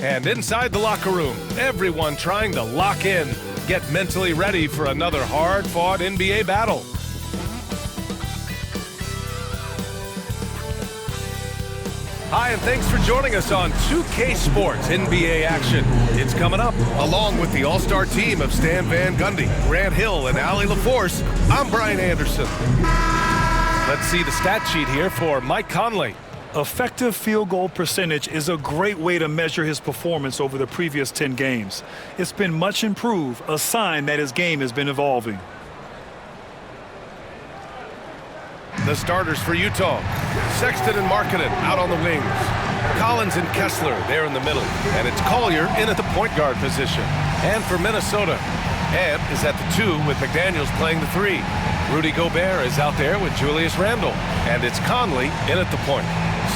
And inside the locker room, everyone trying to lock in, get mentally ready for another hard-fought NBA battle. Hi, and thanks for joining us on 2K Sports NBA action. It's coming up. Along with the all-star team of Stan Van Gundy, Grant Hill, and Allie LaForce, I'm Brian Anderson. Let's see the stat sheet here for Mike Conley. Effective field goal percentage is a great way to measure his performance over the previous 10 games. It's been much improved, a sign that his game has been evolving. The starters for Utah, Sexton and Markkanen out on the wings. Collins and Kessler there in the middle. And it's Collier in at the point guard position. And for Minnesota, Ed is at the 2 with McDaniels playing the 3. Rudy Gobert is out there with Julius Randle. And it's Conley in at the point.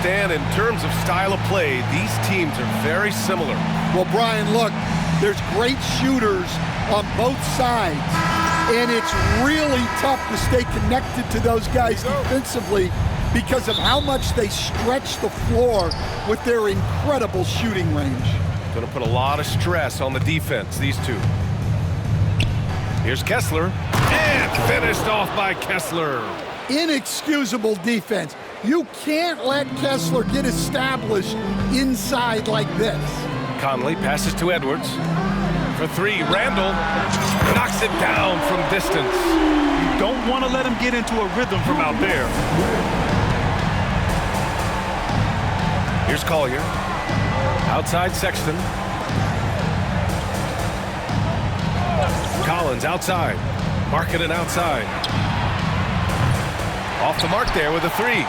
Stan, in terms of style of play, these teams are very similar. Well, Brian, look, there's great shooters on both sides, and it's really tough to stay connected to those guys defensively because of how much they stretch the floor with their incredible shooting range. Going to put a lot of stress on the defense, these two. Here's Kessler, and finished off by Kessler. Inexcusable defense. You can't let Kessler get established inside like this. Conley passes to Edwards. For 3, Randle knocks it down from distance. You don't want to let him get into a rhythm from out there. Here's Collier. Outside Sexton. Collins outside. Markkanen outside. Off the mark there with a 3.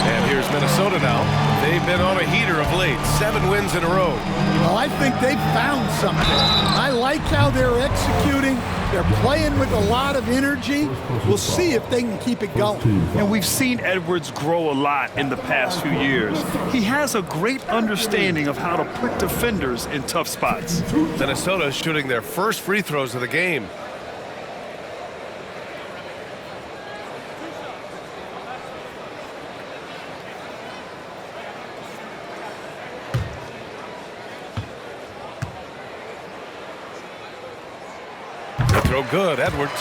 And here's Minnesota now. They've been on a heater of late. 7 wins in a row. Well, I think they've found something. I like how they're executing. They're playing with a lot of energy. We'll see if they can keep it going. And we've seen Edwards grow a lot in the past few years. He has a great understanding of how to put defenders in tough spots. Minnesota shooting their first free throws of the game. Throw good, Edwards.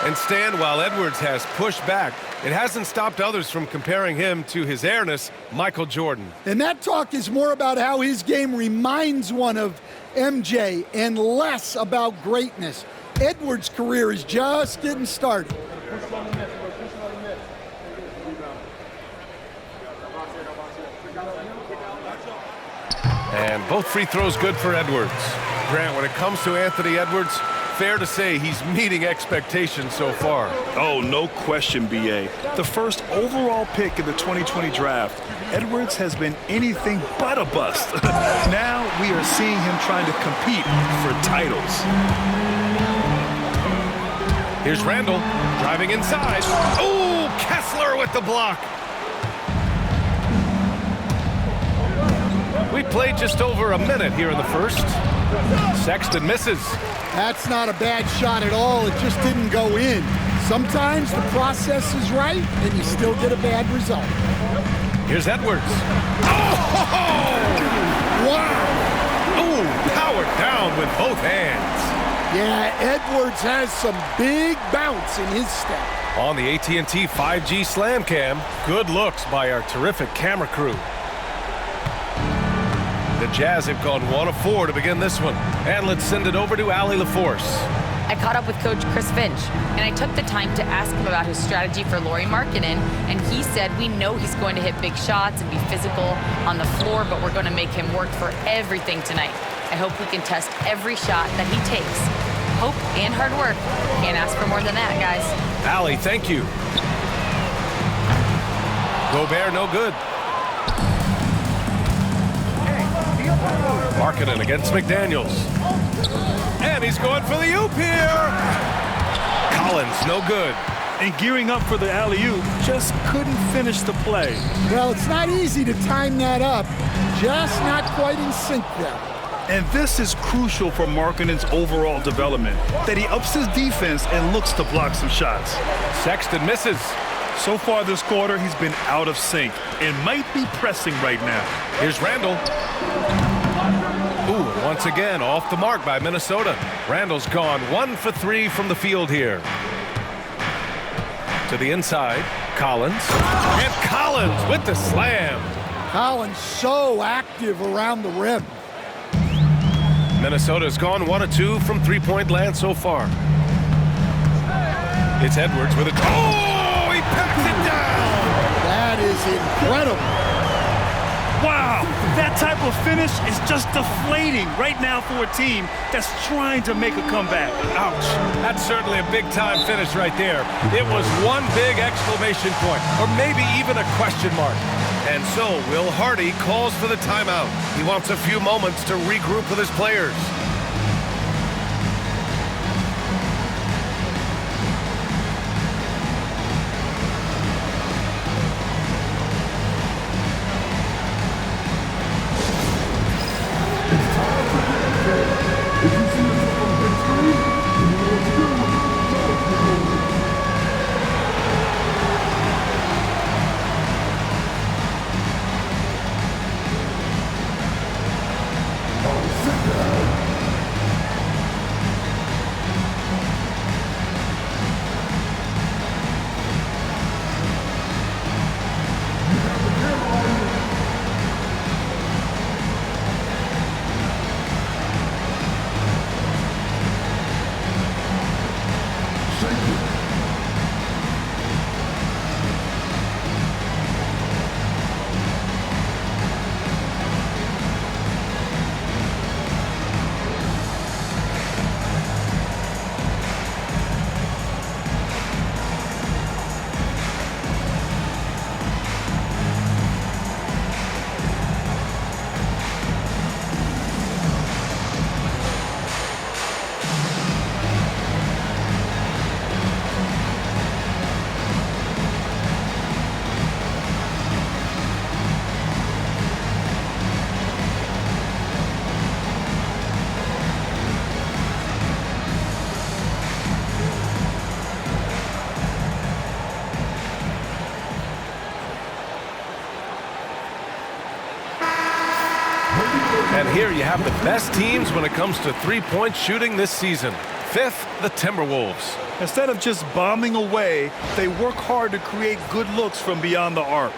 And Stan, while Edwards has pushed back, it hasn't stopped others from comparing him to his airness, Michael Jordan. And that talk is more about how his game reminds one of MJ and less about greatness. Edwards' career is just getting started. And both free throws good for Edwards. Grant, when it comes to Anthony Edwards, fair to say he's meeting expectations so far. Oh, no question, B.A. The first overall pick in the 2020 draft, Edwards has been anything but a bust. Now we are seeing him trying to compete for titles. Here's Randle driving inside. Oh, Kessler with the block. We played just over a minute here in the first. Sexton misses. That's not a bad shot at all. It just didn't go in. Sometimes the process is right, and you still get a bad result. Here's Edwards. Oh! Wow! Oh, powered down with both hands. Yeah, Edwards has some big bounce in his step. On the AT&T 5G Slam Cam, good looks by our terrific camera crew. The Jazz have gone 1 of 4 to begin this one. And let's send it over to Allie LaForce. I caught up with Coach Chris Finch, and I took the time to ask him about his strategy for Lauri Markkanen, and he said we know he's going to hit big shots and be physical on the floor, but we're going to make him work for everything tonight. I hope we can test every shot that he takes. Hope and hard work. Can't ask for more than that, guys. Allie, thank you. Gobert, no good. Markkanen against McDaniels. And he's going for the oop here. Collins, no good. And gearing up for the alley-oop, just couldn't finish the play. Well, it's not easy to time that up. Just not quite in sync there. And this is crucial for Markkanen's overall development, that he ups his defense and looks to block some shots. Sexton misses. So far this quarter, he's been out of sync and might be pressing right now. Here's Randle. Ooh, and once again, off the mark by Minnesota. Randle's gone 1 for 3 from the field here. To the inside, Collins. And Collins with the slam. Collins so active around the rim. Minnesota's gone 1 of 2 from three-point land so far. It's Edwards with a... Oh, he packs it down! That is incredible. Wow, that type of finish is just deflating right now for a team that's trying to make a comeback. Ouch. That's certainly a big-time finish right there. It was one big exclamation point, or maybe even a question mark. And so Will Hardy calls for the timeout. He wants a few moments to regroup with his players. And here you have the best teams when it comes to three-point shooting this season. 5th, the Timberwolves. Instead of just bombing away, they work hard to create good looks from beyond the arc.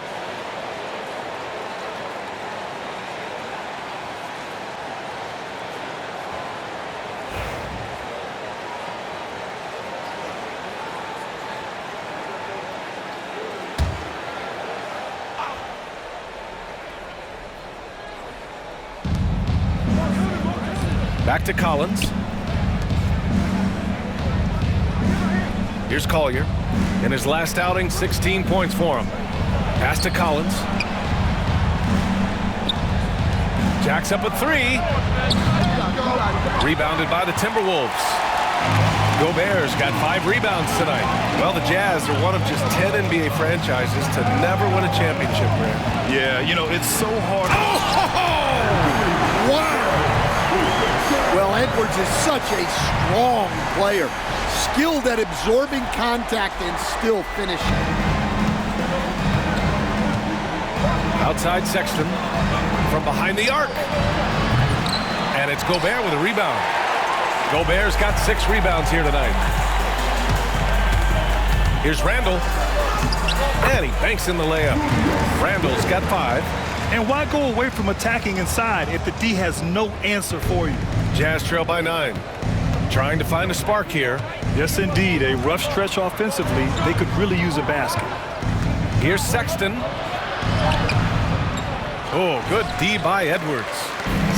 Back to Collins. Here's Collier. In his last outing, 16 points for him. Pass to Collins. Jacks up a 3. Rebounded by the Timberwolves. Gobert's got 5 rebounds tonight. Well, the Jazz are one of just 10 NBA franchises to never win a championship, Grant. Yeah, you know, it's so hard. Oh! Wow! Well, Edwards is such a strong player, skilled at absorbing contact and still finishing. Outside Sexton from behind the arc. And it's Gobert with a rebound. Gobert's got 6 rebounds here tonight. Here's Randle. And he banks in the layup. Randle's got 5. And why go away from attacking inside if the D has no answer for you? Jazz trail by 9. Trying to find a spark here. Yes, indeed. A rough stretch offensively. They could really use a basket. Here's Sexton. Oh, good D by Edwards.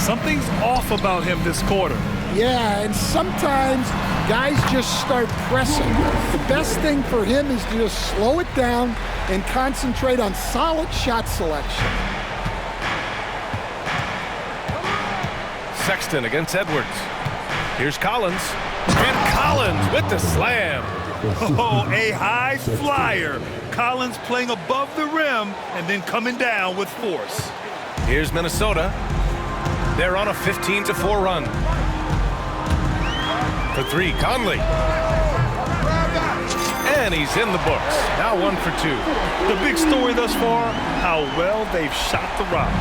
Something's off about him this quarter. Yeah, and sometimes guys just start pressing. The best thing for him is to just slow it down and concentrate on solid shot selection. Sexton against Edwards. Here's Collins. And Collins with the slam. Oh, a high flyer. Collins playing above the rim and then coming down with force. Here's Minnesota. They're on a 15-4 run. For 3, Conley. And he's in the books. Now 1 for 2. The big story thus far, how well they've shot the rock.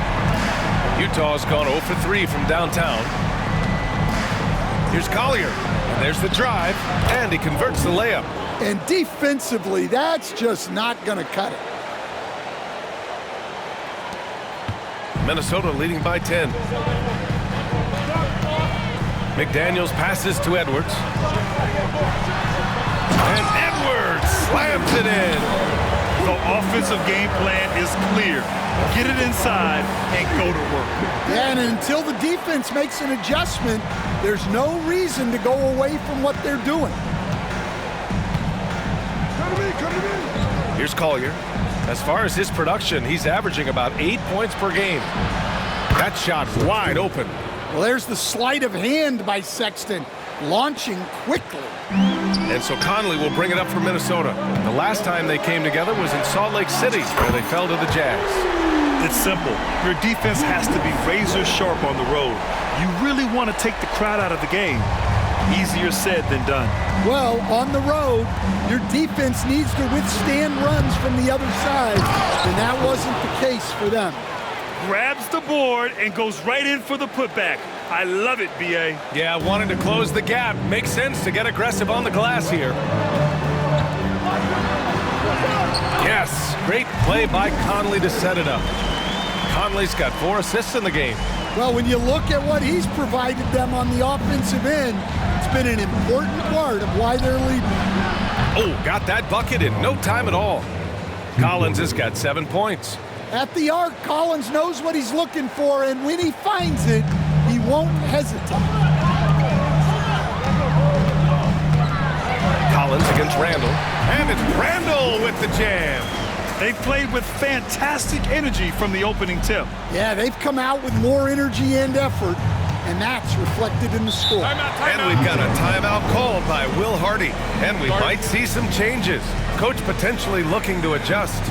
Utah's gone 0 for 3 from downtown. Here's Collier. And there's the drive. And he converts the layup. And defensively, that's just not going to cut it. Minnesota leading by 10. McDaniels passes to Edwards. And Edwards slams it in. The offensive game plan is clear. Get it inside and go to work. Yeah, and until the defense makes an adjustment, there's no reason to go away from what they're doing. Here's Collier. As far as his production, he's averaging about 8 points per game. That shot wide open. Well, there's the sleight of hand by Sexton, launching quickly. And so Conley will bring it up for Minnesota. The last time they came together was in Salt Lake City, where they fell to the Jazz. It's simple. Your defense has to be razor sharp on the road. You really want to take the crowd out of the game. Easier said than done. Well, on the road, your defense needs to withstand runs from the other side, and that wasn't the case for them. Grabs the board and goes right in for the putback. I love it, B.A. Yeah, wanting to close the gap. Makes sense to get aggressive on the glass here. Yes, great play by Conley to set it up. Conley's got 4 assists in the game. Well, when you look at what he's provided them on the offensive end, it's been an important part of why they're leading. Oh, got that bucket in no time at all. Collins has got 7 points. At the arc, Collins knows what he's looking for, and when he finds it, he won't hesitate. Collins against Randle. And it's Randle with the jam. They've played with fantastic energy from the opening tip. Yeah, they've come out with more energy and effort, and that's reflected in the score. And we've got a timeout called by Will Hardy. And we might see some changes. Coach potentially looking to adjust.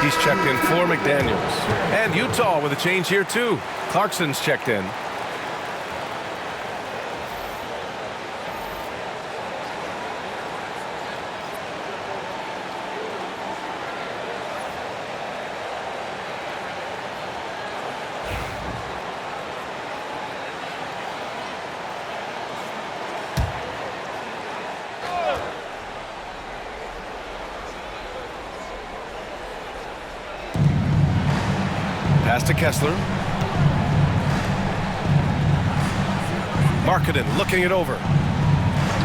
He's checked in for McDaniels. And Utah with a change here, too. Clarkson's checked in. Pass to Kessler. Markkanen looking it over.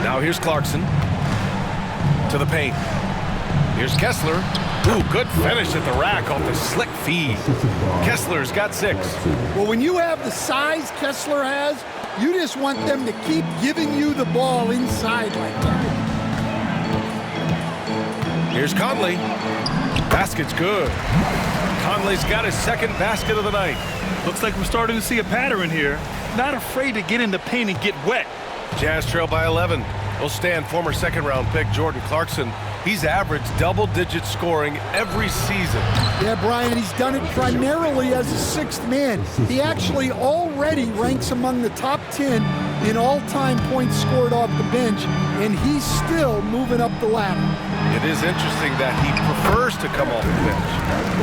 Now here's Clarkson. To the paint. Here's Kessler. Ooh, good finish at the rack off the slick feed. Kessler's got 6. Well, when you have the size Kessler has, you just want them to keep giving you the ball inside like that. Here's Conley. Basket's good. Conley's got his second basket of the night. Looks like we're starting to see a pattern here. Not afraid to get in the paint and get wet. Jazz trail by 11. Will stand former second-round pick Jordan Clarkson. He's averaged double-digit scoring every season. Yeah, Brian, he's done it primarily as a sixth man. He actually already ranks among the top 10 in all-time points scored off the bench, and he's still moving up the ladder. It is interesting that he prefers to come off the bench.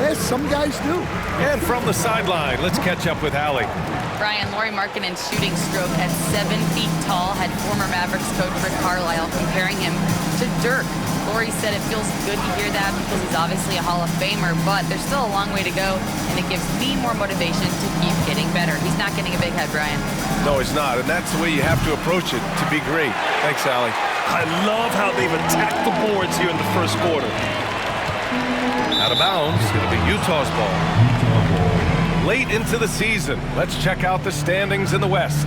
Yes, some guys do. And from the sideline, let's catch up with Allie. Brian, Lauri Markkanen's shooting stroke at 7 feet tall had former Mavericks coach Rick Carlisle comparing him to Dirk. Lauri said it feels good to hear that because he's obviously a Hall of Famer, but there's still a long way to go, and it gives me more motivation to keep getting better. He's not getting a big head, Brian. No, he's not, and that's the way you have to approach it to be great. Thanks, Allie. I love how they've attacked the boards here in the first quarter. Out of bounds, it'll be Utah's ball. Late into the season, let's check out the standings in the West.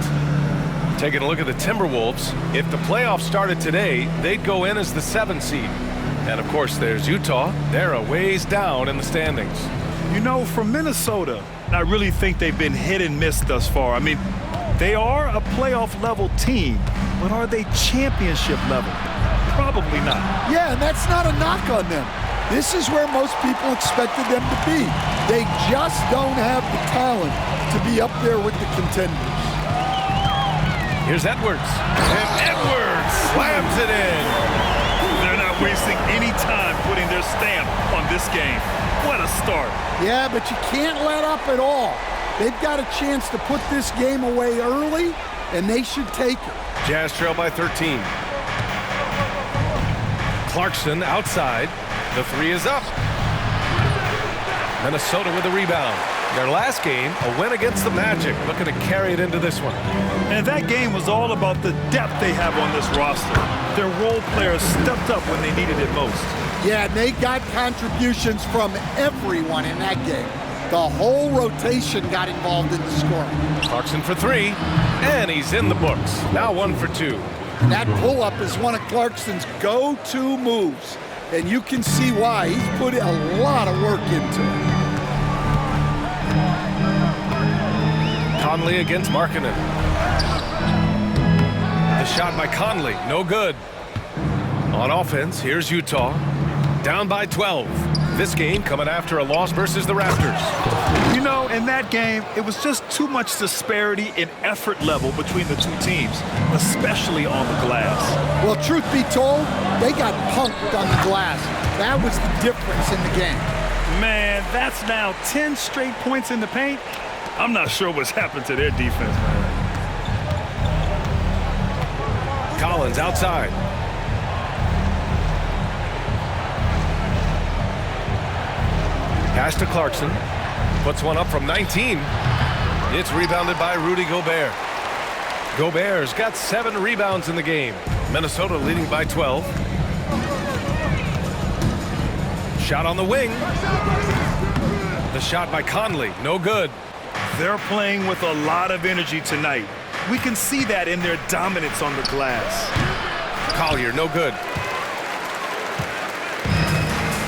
Taking a look at the Timberwolves, if the playoffs started today, they'd go in as the 7th seed. And of course, there's Utah. They're a ways down in the standings. You know, from Minnesota, I really think they've been hit and miss thus far. I mean, they are a playoff-level team, but are they championship level? Probably not. Yeah, and that's not a knock on them. This is where most people expected them to be. They just don't have the talent to be up there with the contenders. Here's Edwards. And Edwards slams it in. They're not wasting any time putting their stamp on this game. What a start. Yeah, but you can't let up at all. They've got a chance to put this game away early, and they should take it. Jazz trail by 13. Clarkson outside. The three is up. Minnesota with a rebound. Their last game, a win against the Magic, looking to carry it into this one. And that game was all about the depth they have on this roster. Their role players stepped up when they needed it most. Yeah, and they got contributions from everyone in that game. The whole rotation got involved in the scoring. Clarkson for three, and he's in the books. Now 1 for 2. That pull-up is one of Clarkson's go-to moves, and you can see why. He's put a lot of work into it. Conley against Markkanen. The shot by Conley, no good. On offense, here's Utah. Down by 12. This game coming after a loss versus the Raptors. You know, in that game, it was just too much disparity in effort level between the two teams, especially on the glass. Well, truth be told, they got punked on the glass. That was the difference in the game. Man, that's now 10 straight points in the paint. I'm not sure what's happened to their defense, man. Collins outside. Pass to Clarkson. Puts one up from 19. It's rebounded by Rudy Gobert. Gobert's got 7 rebounds in the game. Minnesota leading by 12. Shot on the wing. The shot by Conley, no good. They're playing with a lot of energy tonight. We can see that in their dominance on the glass. Collier, no good.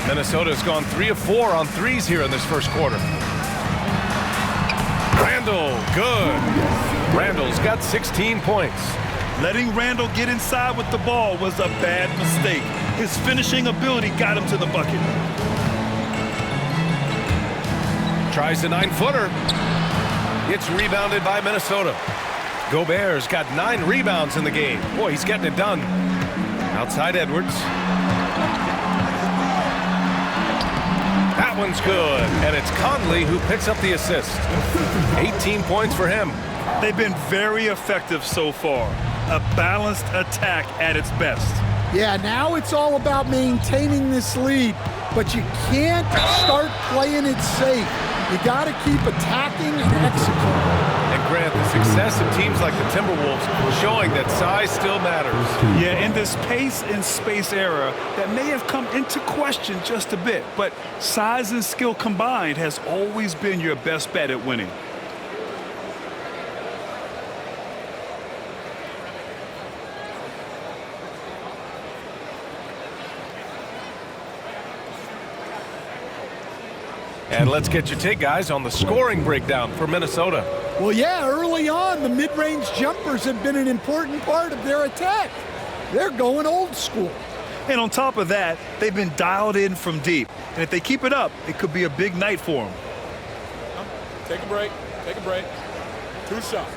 Minnesota's gone 3 of 4 on threes here in this first quarter. Randle, good. Randle's got 16 points. Letting Randle get inside with the ball was a bad mistake. His finishing ability got him to the bucket. Tries the 9-footer. It's rebounded by Minnesota. Gobert's got 9 rebounds in the game. Boy, he's getting it done. Outside Edwards. That one's good, and it's Conley who picks up the assist. 18 points for him. They've been very effective so far. A balanced attack at its best. Yeah, now it's all about maintaining this lead, but you can't start playing it safe. You got to keep attacking and executing. And Grant, the success of teams like the Timberwolves showing that size still matters. Yeah, in this pace and space era, that may have come into question just a bit, but size and skill combined has always been your best bet at winning. And let's get your take, guys, on the scoring breakdown for Minnesota. Well, yeah, early on, the mid-range jumpers have been an important part of their attack. They're going old school. And on top of that, they've been dialed in from deep. And if they keep it up, it could be a big night for them. Take a break. Take a break. 2 shots.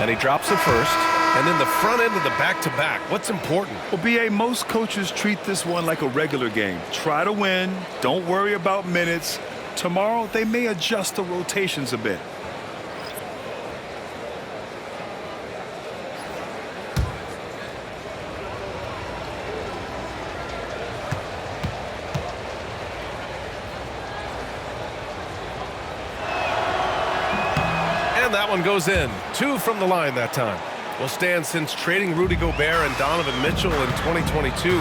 And he drops it first. And then the front end of the back-to-back. What's important? Well, B.A., most coaches treat this one like a regular game. Try to win. Don't worry about minutes. Tomorrow, they may adjust the rotations a bit. And that one goes in. 2 from the line that time. Will stand since trading Rudy Gobert and Donovan Mitchell in 2022.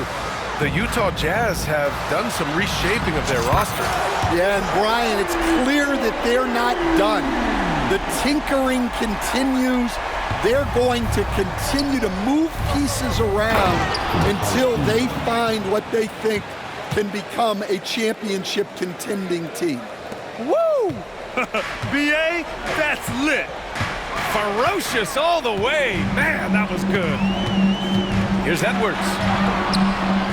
The Utah Jazz have done some reshaping of their roster. Yeah, and Brian, it's clear that they're not done. The tinkering continues. They're going to continue to move pieces around until they find what they think can become a championship contending team. Woo! B.A., that's lit. Ferocious all the way. Man, that was good. Here's Edwards.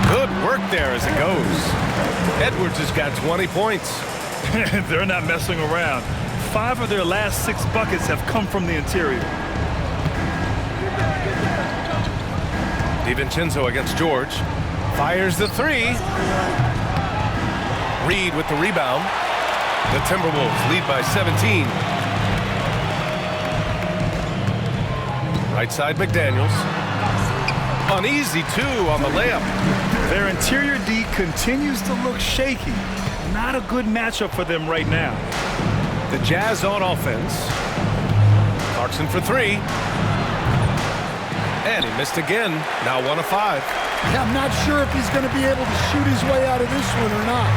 Good work there as it goes. Edwards has got 20 points. They're not messing around. 5 of their last 6 buckets have come from the interior. DiVincenzo against George. Fires the 3. Reed with the rebound. The Timberwolves lead by 17. Right side McDaniels. Uneasy 2 on the layup. Their interior D continues to look shaky. Not a good matchup for them right now. The Jazz on offense. Clarkson for 3. And he missed again. Now 1 of 5. Yeah, I'm not sure if he's going to be able to shoot his way out of this one or not.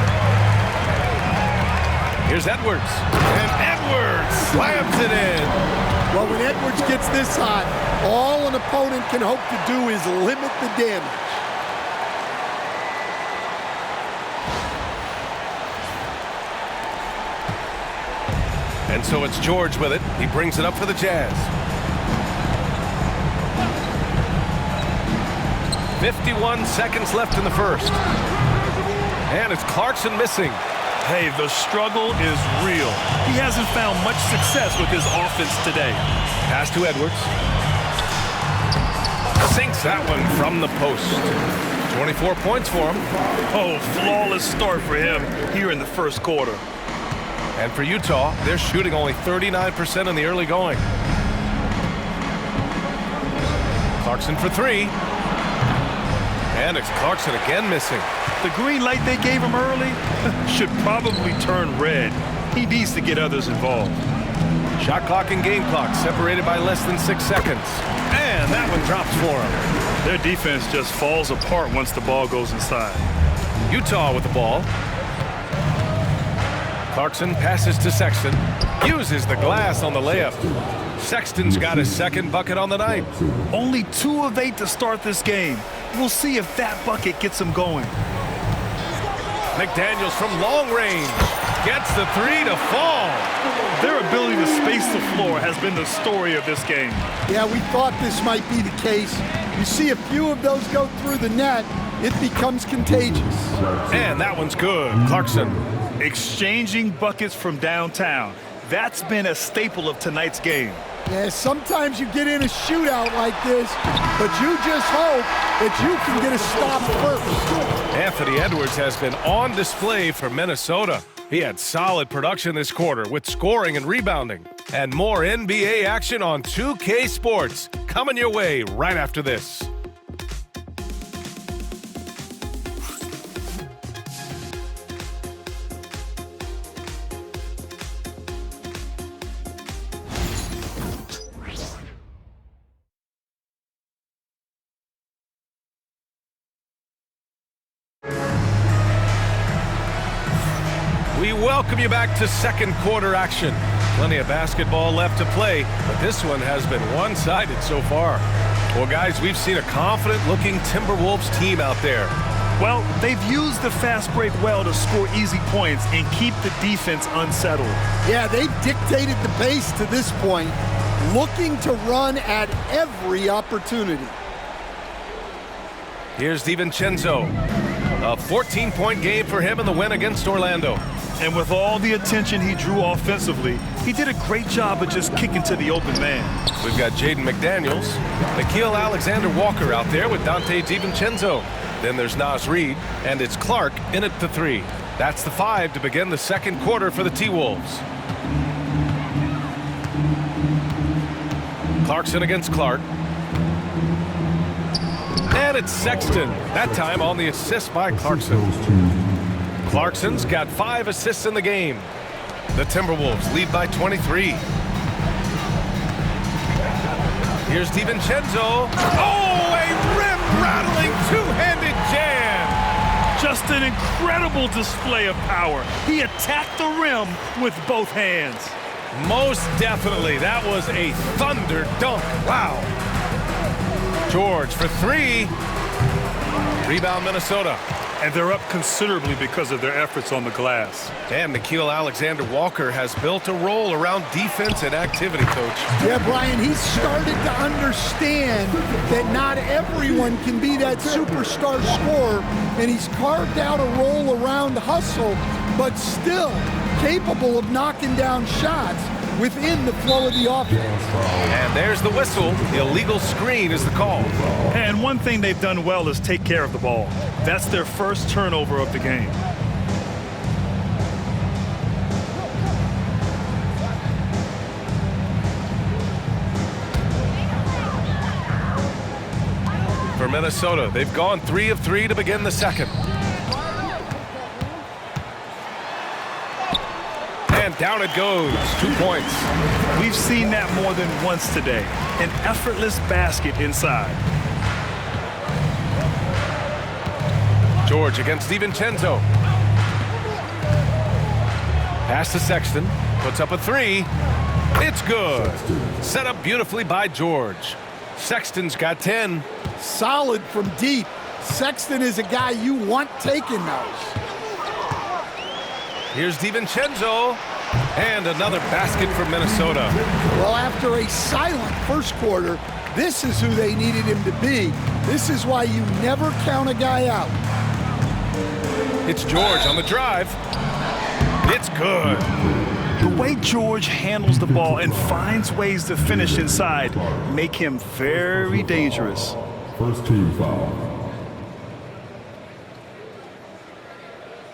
Here's Edwards. And Edwards slams it in. Well, when Edwards gets this hot, all an opponent can hope to do is limit the damage. And so it's George with it. He brings it up for the Jazz. 51 seconds left in the first. And it's Clarkson missing. Hey, the struggle is real. He hasn't found much success with his offense today. Pass to Edwards. Sinks that one from the post. 24 points for him. Oh, flawless start for him here in the first quarter. And for Utah, they're shooting only 39% in the early going. Clarkson for 3. And it's Clarkson again missing. The green light they gave him early should probably turn red. He needs to get others involved. Shot clock and game clock separated by less than 6 seconds. And that one drops for him. Their defense just falls apart once the ball goes inside. Utah with the ball. Clarkson passes to Sexton. Uses the glass on the layup. Sexton's got his second bucket on the night. Only 2 of 8 to start this game. We'll see if that bucket gets him going. McDaniels from long range gets the 3 to fall. Their ability to space the floor has been the story of this game. Yeah, we thought this might be the case. You see a few of those go through the net, it becomes contagious. And that one's good. Clarkson. Exchanging buckets from downtown. That's been a staple of tonight's game. Yeah, sometimes you get in a shootout like this, but you just hope that you can get a stop first. Anthony Edwards has been on display for Minnesota. He had solid production this quarter with scoring and rebounding. And more NBA action on 2K Sports coming your way right after this. We welcome you back to second quarter action. Plenty of basketball left to play, but this one has been one-sided so far. Well, guys, we've seen a confident-looking Timberwolves team out there. Well, they've used the fast break well to score easy points and keep the defense unsettled. Yeah, they've dictated the pace to this point, looking to run at every opportunity. Here's DiVincenzo. A 14-point game for him in the win against Orlando. And with all the attention he drew offensively, he did a great job of just kicking to the open man. We've got Jaden McDaniels, Nickeil Alexander-Walker out there with Dante DiVincenzo. Then there's Naz Reid, and it's Clark in at the 3. That's the 5 to begin the second quarter for the T-Wolves. Clarkson against Clark. And it's Sexton, that time on the assist by Clarkson. Clarkson's got 5 assists in the game. The Timberwolves lead by 23. Here's DiVincenzo. Oh, a rim-rattling two-handed jam. Just an incredible display of power. He attacked the rim with both hands. Most definitely. That was a thunder dunk. Wow. George for 3. Rebound Minnesota. And they're up considerably because of their efforts on the glass. And Nickeil Alexander-Walker has built a role around defense and activity, Coach. Yeah, Brian, he's started to understand that not everyone can be that superstar scorer, and he's carved out a role around hustle, but still capable of knocking down shots within the flow of the offense. And there's the whistle. The illegal screen is the call. And one thing they've done well is take care of the ball. That's their first turnover of the game. For Minnesota, they've gone 3 of 3 to begin the second. And down it goes. 2 points. We've seen that more than once today. An effortless basket inside. George against DiVincenzo. Pass to Sexton. Puts up a 3. It's good. Set up beautifully by George. Sexton's got 10. Solid from deep. Sexton is a guy you want taking those. Here's DiVincenzo. And another basket for Minnesota. Well, after a silent first quarter, this is who they needed him to be. This is why you never count a guy out. It's George on the drive. It's good. The way George handles the ball and finds ways to finish inside make him very dangerous. First team foul.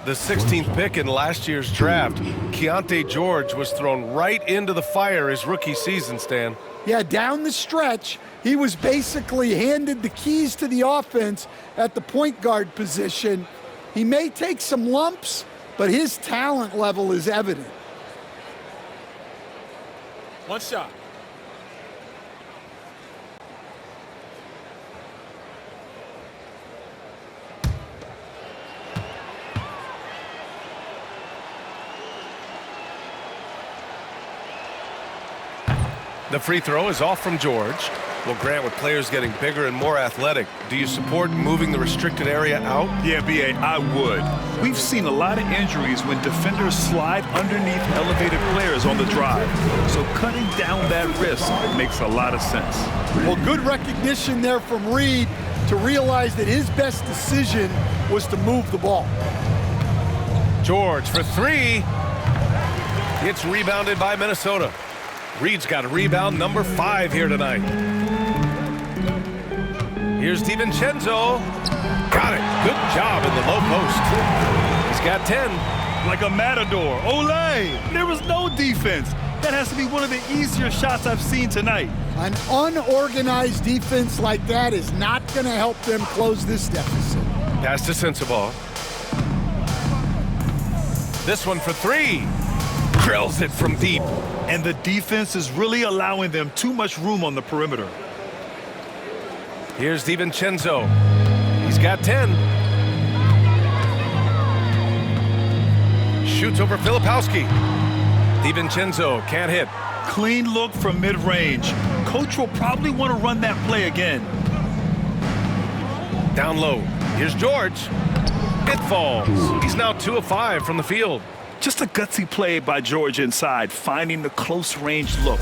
The 16th pick in last year's draft, Keontae George was thrown right into the fire his rookie season, Stan. Yeah, down the stretch, he was basically handed the keys to the offense at the point guard position. He may take some lumps, but his talent level is evident. One shot. The free throw is off from George. Well, Grant, with players getting bigger and more athletic, do you support moving the restricted area out? Yeah, B.A., I would. We've seen a lot of injuries when defenders slide underneath elevated players on the drive. So cutting down that risk makes a lot of sense. Well, good recognition there from Reid to realize that his best decision was to move the ball. George for 3. It's rebounded by Minnesota. Reid's got a rebound number 5 here tonight. Here's DiVincenzo. Got it. Good job in the low post. He's got 10. Like a matador. Olay! There was no defense. That has to be one of the easier shots I've seen tonight. An unorganized defense like that is not going to help them close this deficit. Pass to Sensabaugh. This one for 3. Drills it from deep. And the defense is really allowing them too much room on the perimeter. Here's DiVincenzo. He's got 10. Shoots over Filipowski. DiVincenzo can't hit. Clean look from mid-range. Coach will probably want to run that play again. Down low. Here's George. It falls. He's now 2 of 5 from the field. Just a gutsy play by George inside, finding the close-range look.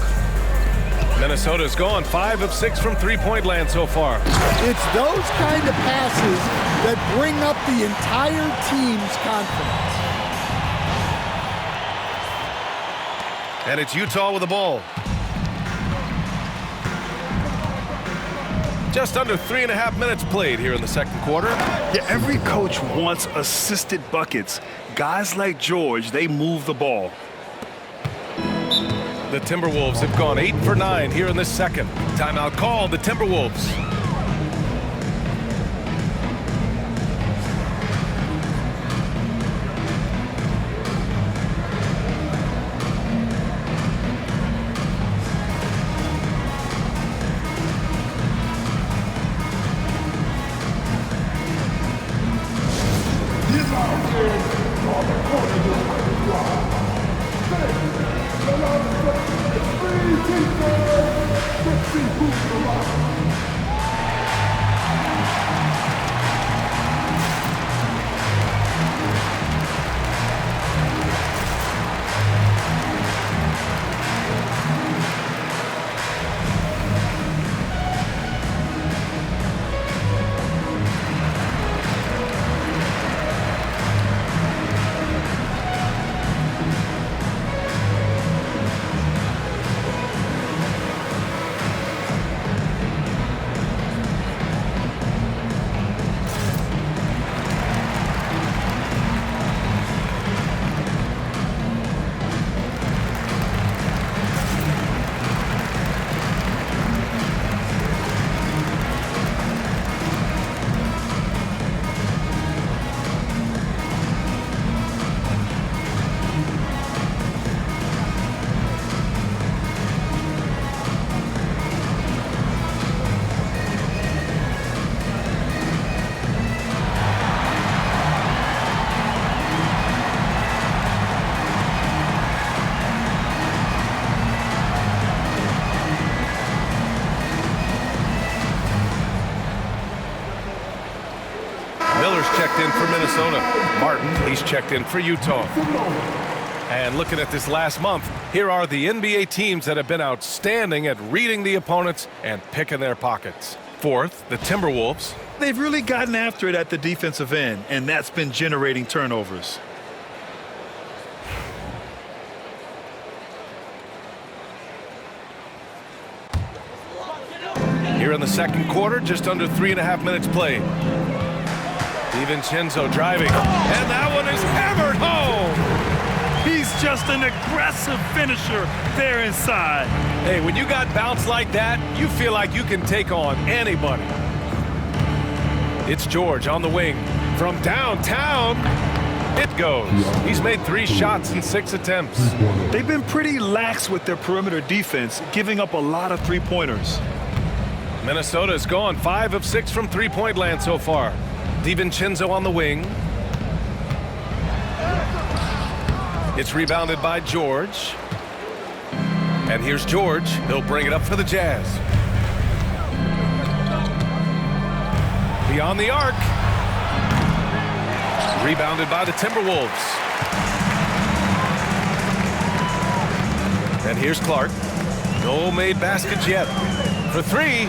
Minnesota's gone 5 of 6 from three-point land so far. It's those kind of passes that bring up the entire team's confidence. And it's Utah with the ball. Just under 3.5 minutes played here in the second quarter. Yeah, every coach wants assisted buckets. Guys like George, they move the ball. The Timberwolves have gone 8 for 9 here in this second. Timeout called, the Timberwolves. Checked in for Minnesota. Martin, he's checked in for Utah. And looking at this last month, here are the NBA teams that have been outstanding at reading the opponents and picking their pockets. Fourth, the Timberwolves. They've really gotten after it at the defensive end, and that's been generating turnovers. Here in the second quarter, just under 3.5 minutes played. DiVincenzo driving, and that one is hammered home. He's just an aggressive finisher there inside. Hey, when you got bounce like that, you feel like you can take on anybody. It's George on the wing. From downtown, it goes. He's made 3 shots in 6 attempts. They've been pretty lax with their perimeter defense, giving up a lot of three-pointers. Minnesota's gone 5 of 6 from three-point land so far. DiVincenzo on the wing. It's rebounded by George. And here's George. He'll bring it up for the Jazz. Beyond the arc. Rebounded by the Timberwolves. And here's Clark. No made baskets yet. For 3.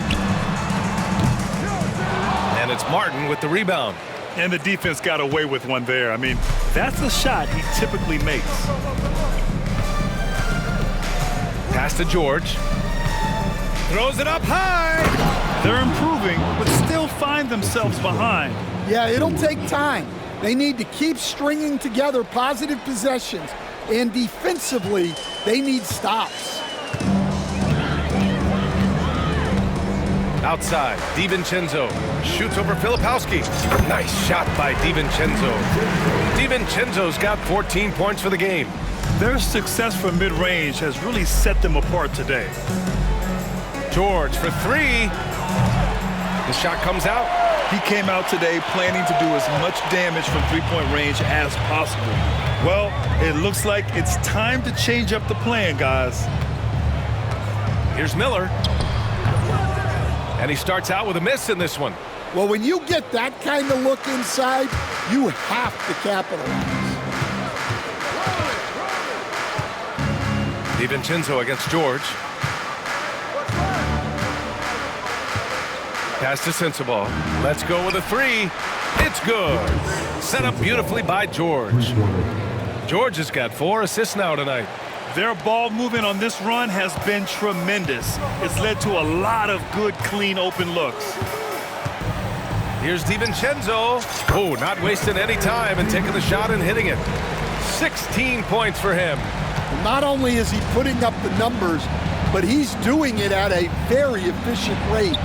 And it's Martin with the rebound. And the defense got away with one there. I mean, that's a shot he typically makes. Pass to George. Throws it up high. They're improving, but still find themselves behind. Yeah, it'll take time. They need to keep stringing together positive possessions. And defensively, they need stops. Outside, DiVincenzo shoots over Filipowski. Nice shot by DiVincenzo. DiVincenzo's got 14 points for the game. Their success from mid-range has really set them apart today. George for 3. The shot comes out. He came out today planning to do as much damage from three-point range as possible. Well, it looks like it's time to change up the plan, guys. Here's Miller. And he starts out with a miss in this one. Well, when you get that kind of look inside, you have to capitalize. DiVincenzo against George. Pass to Sensabaugh. Let's go with a three. It's good. Set up beautifully by George. George has got 4 assists now tonight. Their ball movement on this run has been tremendous. It's led to a lot of good, clean, open looks. Here's DiVincenzo. Oh, not wasting any time and taking the shot and hitting it. 16 points for him. Not only is he putting up the numbers, but he's doing it at a very efficient rate.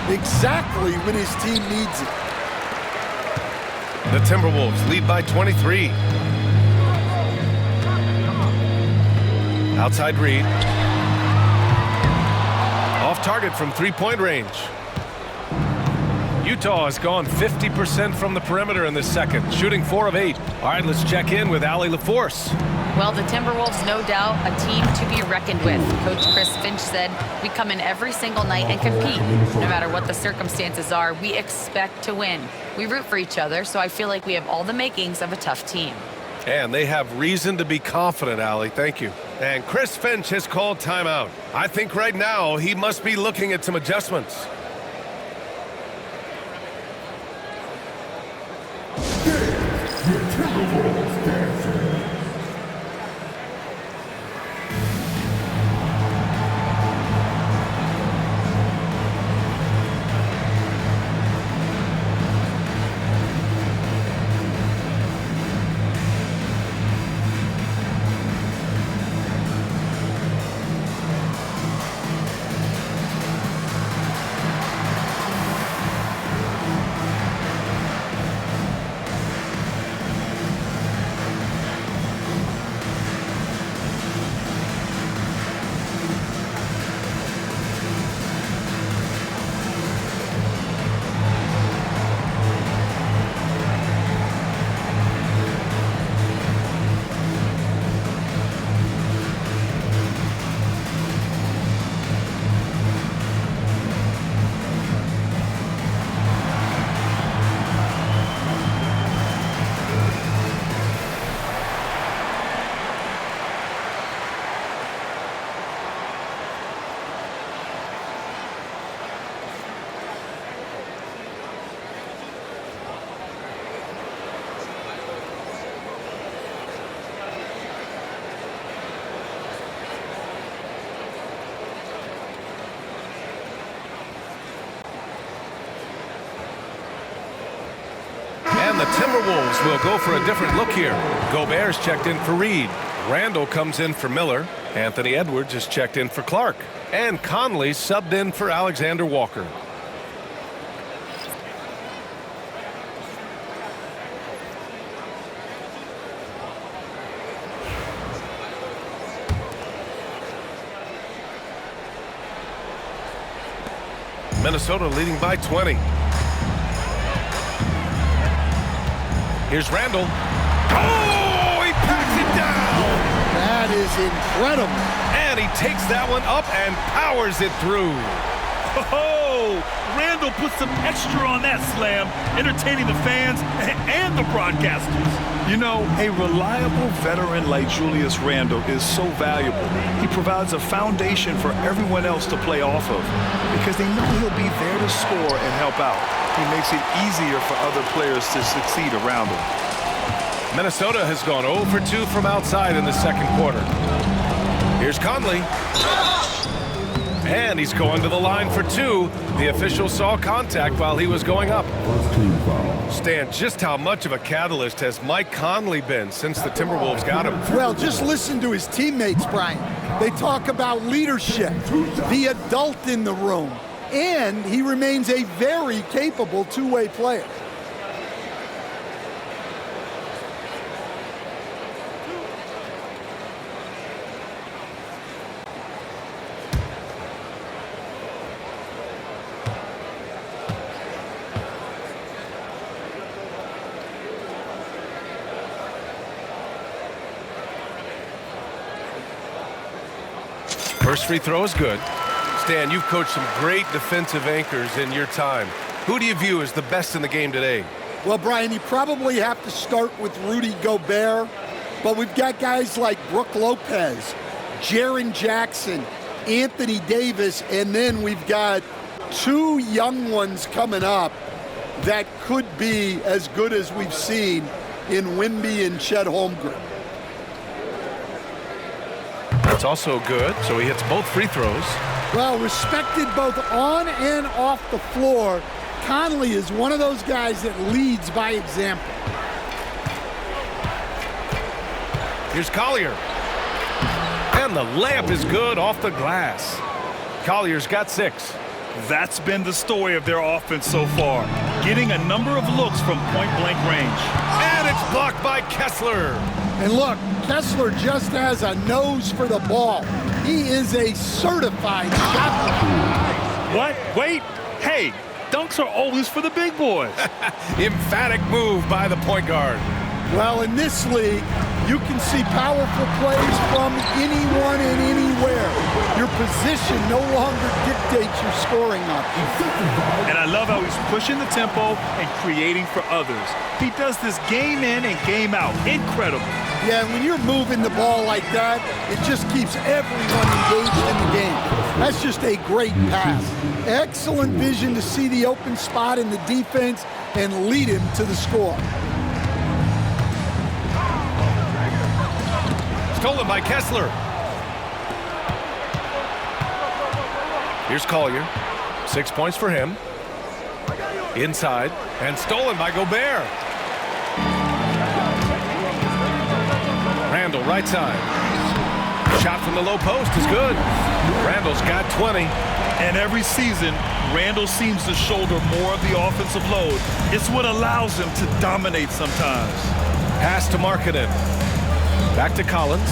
Exactly when his team needs it. The Timberwolves lead by 23. Outside Reed. Off target from three-point range. Utah has gone 50% from the perimeter in this second, shooting 4 of 8. All right, let's check in with Allie LaForce. Well, the Timberwolves, no doubt, a team to be reckoned with. Coach Chris Finch said, we come in every single night and compete. No matter what the circumstances are, we expect to win. We root for each other, so I feel like we have all the makings of a tough team. And they have reason to be confident, Allie. Thank you. And Chris Finch has called timeout. I think right now he must be looking at some adjustments. And the Timberwolves will go for a different look here. Gobert's checked in for Reed. Randle comes in for Miller. Anthony Edwards is checked in for Clark. And Conley subbed in for Alexander Walker. Minnesota leading by 20. Here's Randle. Oh, he packs it down. That is incredible. And he takes that one up and powers it through. Oh, Randle put some extra on that slam, entertaining the fans and the broadcasters. You know, a reliable veteran like Julius Randle is so valuable. He provides a foundation for everyone else to play off of because they know he'll be there to score and help out. He makes it easier for other players to succeed around him. Minnesota has gone 0 for 2 from outside in the second quarter. Here's Conley. And he's going to the line for 2. The official saw contact while he was going up. Stan, just how much of a catalyst has Mike Conley been since the Timberwolves got him? Well, just listen to his teammates, Brian. They talk about leadership, the adult in the room, and he remains a very capable two-way player. First free throw is good. Stan, you've coached some great defensive anchors in your time. Who do you view as the best in the game today? Well, Brian, you probably have to start with Rudy Gobert, but we've got guys like Brook Lopez, Jaren Jackson, Anthony Davis, and then we've got two young ones coming up that could be as good as we've seen in Wemby and Chet Holmgren. That's also good, so he hits both free throws. Well, respected both on and off the floor, Conley is one of those guys that leads by example. Here's Collier. And the layup is good off the glass. Collier's got 6. That's been the story of their offense so far, getting a number of looks from point-blank range. And it's blocked by Kessler. And look, Kessler just has a nose for the ball. He is a certified shot blocker. What? Wait. Hey, dunks are always for the big boys. Emphatic move by the point guard. Well, in this league, you can see powerful plays from anyone and anywhere. Your position no longer dictates your scoring options. And I love how he's pushing the tempo and creating for others. He does this game in and game out. Incredible. Yeah, and when you're moving the ball like that, it just keeps everyone engaged in the game. That's just a great pass. Excellent vision to see the open spot in the defense and lead him to the score. Stolen by Kessler. Here's Collier. 6 points for him. Inside. And stolen by Gobert. Randle, right side. Shot from the low post is good. Randle's got 20. And every season, Randle seems to shoulder more of the offensive load. It's what allows him to dominate sometimes. Pass to Markkanen. Back to Collins.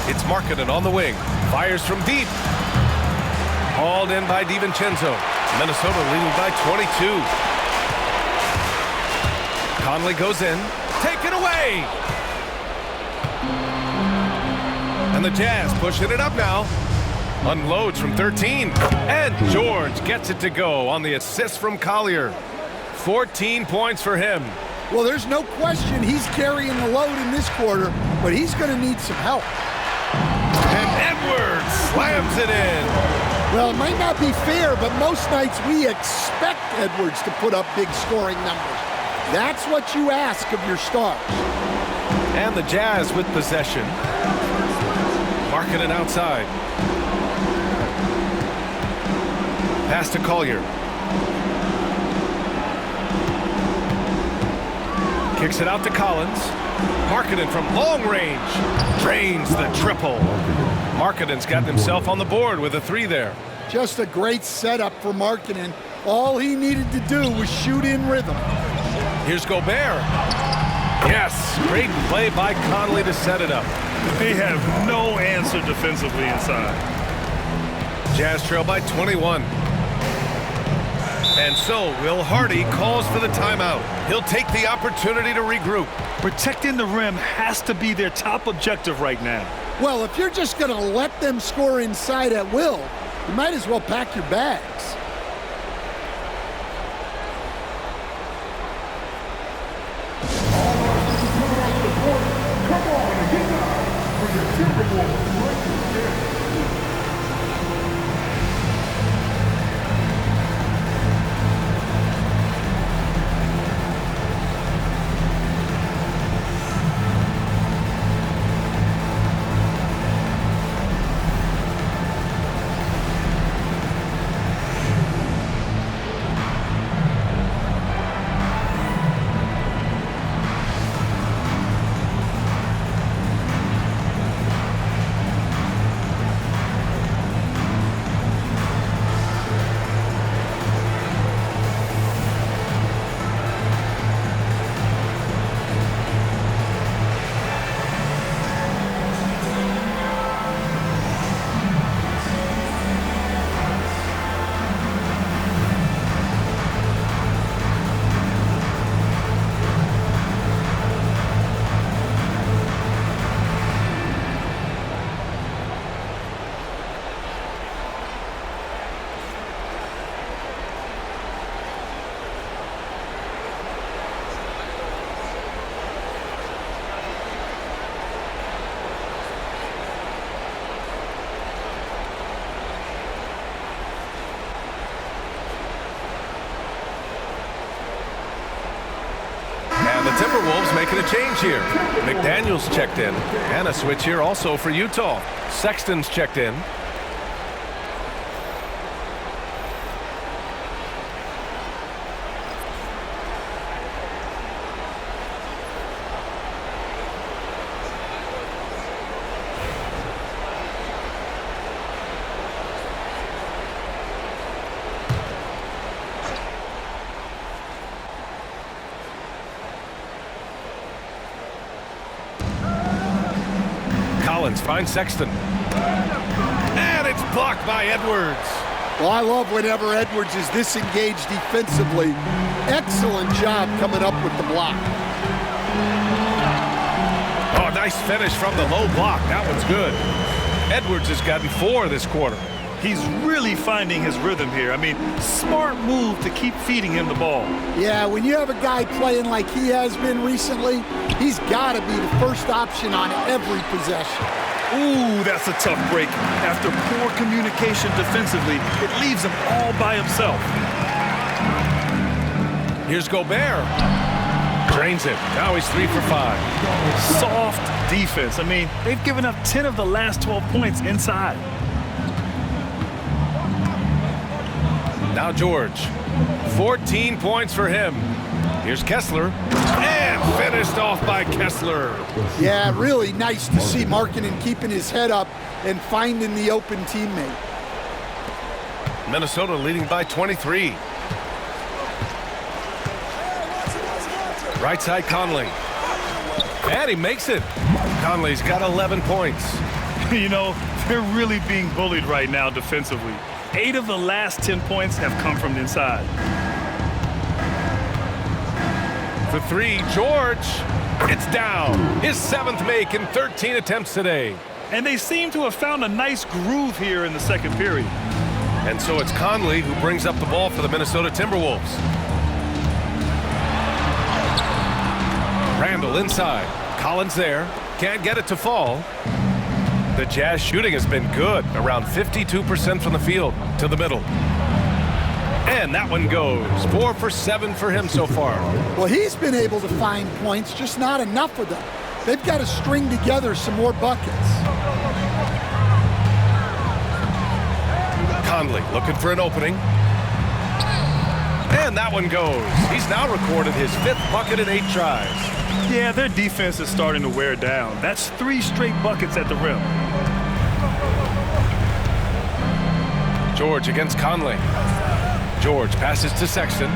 It's Markkanen on the wing. Fires from deep. Hauled in by DiVincenzo. Minnesota leading by 22. Conley goes in. Taken away. And the Jazz pushing it up now. Unloads from 13. And George gets it to go on the assist from Collier. 14 points for him. Well, there's no question he's carrying the load in this quarter, but he's going to need some help. And Edwards slams it in. Well, it might not be fair, but most nights we expect Edwards to put up big scoring numbers. That's what you ask of your stars. And the Jazz with possession. Markkanen outside. Pass to Collier. Kicks it out to Collins. Markkanen from long range. Drains the triple. Markkanen's got himself on the board with a 3 there. Just a great setup for Markkanen. All he needed to do was shoot in rhythm. Here's Gobert. Yes, great play by Conley to set it up. They have no answer defensively inside. Jazz trail by 21. And so Will Hardy calls for the timeout. He'll take the opportunity to regroup. Protecting the rim has to be their top objective right now. Well, if you're just going to let them score inside at will, you might as well pack your bags. Come on, get up for the Timberwolves. Timberwolves making a change here. McDaniels checked in, and a switch here also for Utah. Sexton's checked in. Collins finds Sexton. And it's blocked by Edwards. Well, I love whenever Edwards is disengaged defensively. Excellent job coming up with the block. Oh, nice finish from the low block. That one's good. Edwards has gotten 4 this quarter. He's really finding his rhythm here. I mean, smart move to keep feeding him the ball. Yeah, when you have a guy playing like he has been recently, he's got to be the first option on every possession. Ooh, that's a tough break. After poor communication defensively, it leaves him all by himself. Here's Gobert. Drains it. Now he's 3 for 5. Soft defense. I mean, they've given up 10 of the last 12 points inside. Now George. 14 points for him. Here's Kessler. And finished off by Kessler. Yeah, really nice to see Markkanen keeping his head up and finding the open teammate. Minnesota leading by 23. Right side Conley. And he makes it. Conley's got 11 points. You know, they're really being bullied right now defensively. 8 of the last 10 points have come from inside. For 3, George. It's down. His 7th make in 13 attempts today. And they seem to have found a nice groove here in the second period. And so it's Conley who brings up the ball for the Minnesota Timberwolves. Randle inside. Collins there. Can't get it to fall. The Jazz shooting has been good, around 52% from the field to the middle. And that one goes. 4 for 7 for him so far. Well, he's been able to find points, just not enough of them. They've got to string together some more buckets. Conley looking for an opening. And that one goes. He's now recorded his 5th bucket in 8 tries. Yeah, their defense is starting to wear down. That's 3 straight buckets at the rim. George against Conley. George passes to Sexton.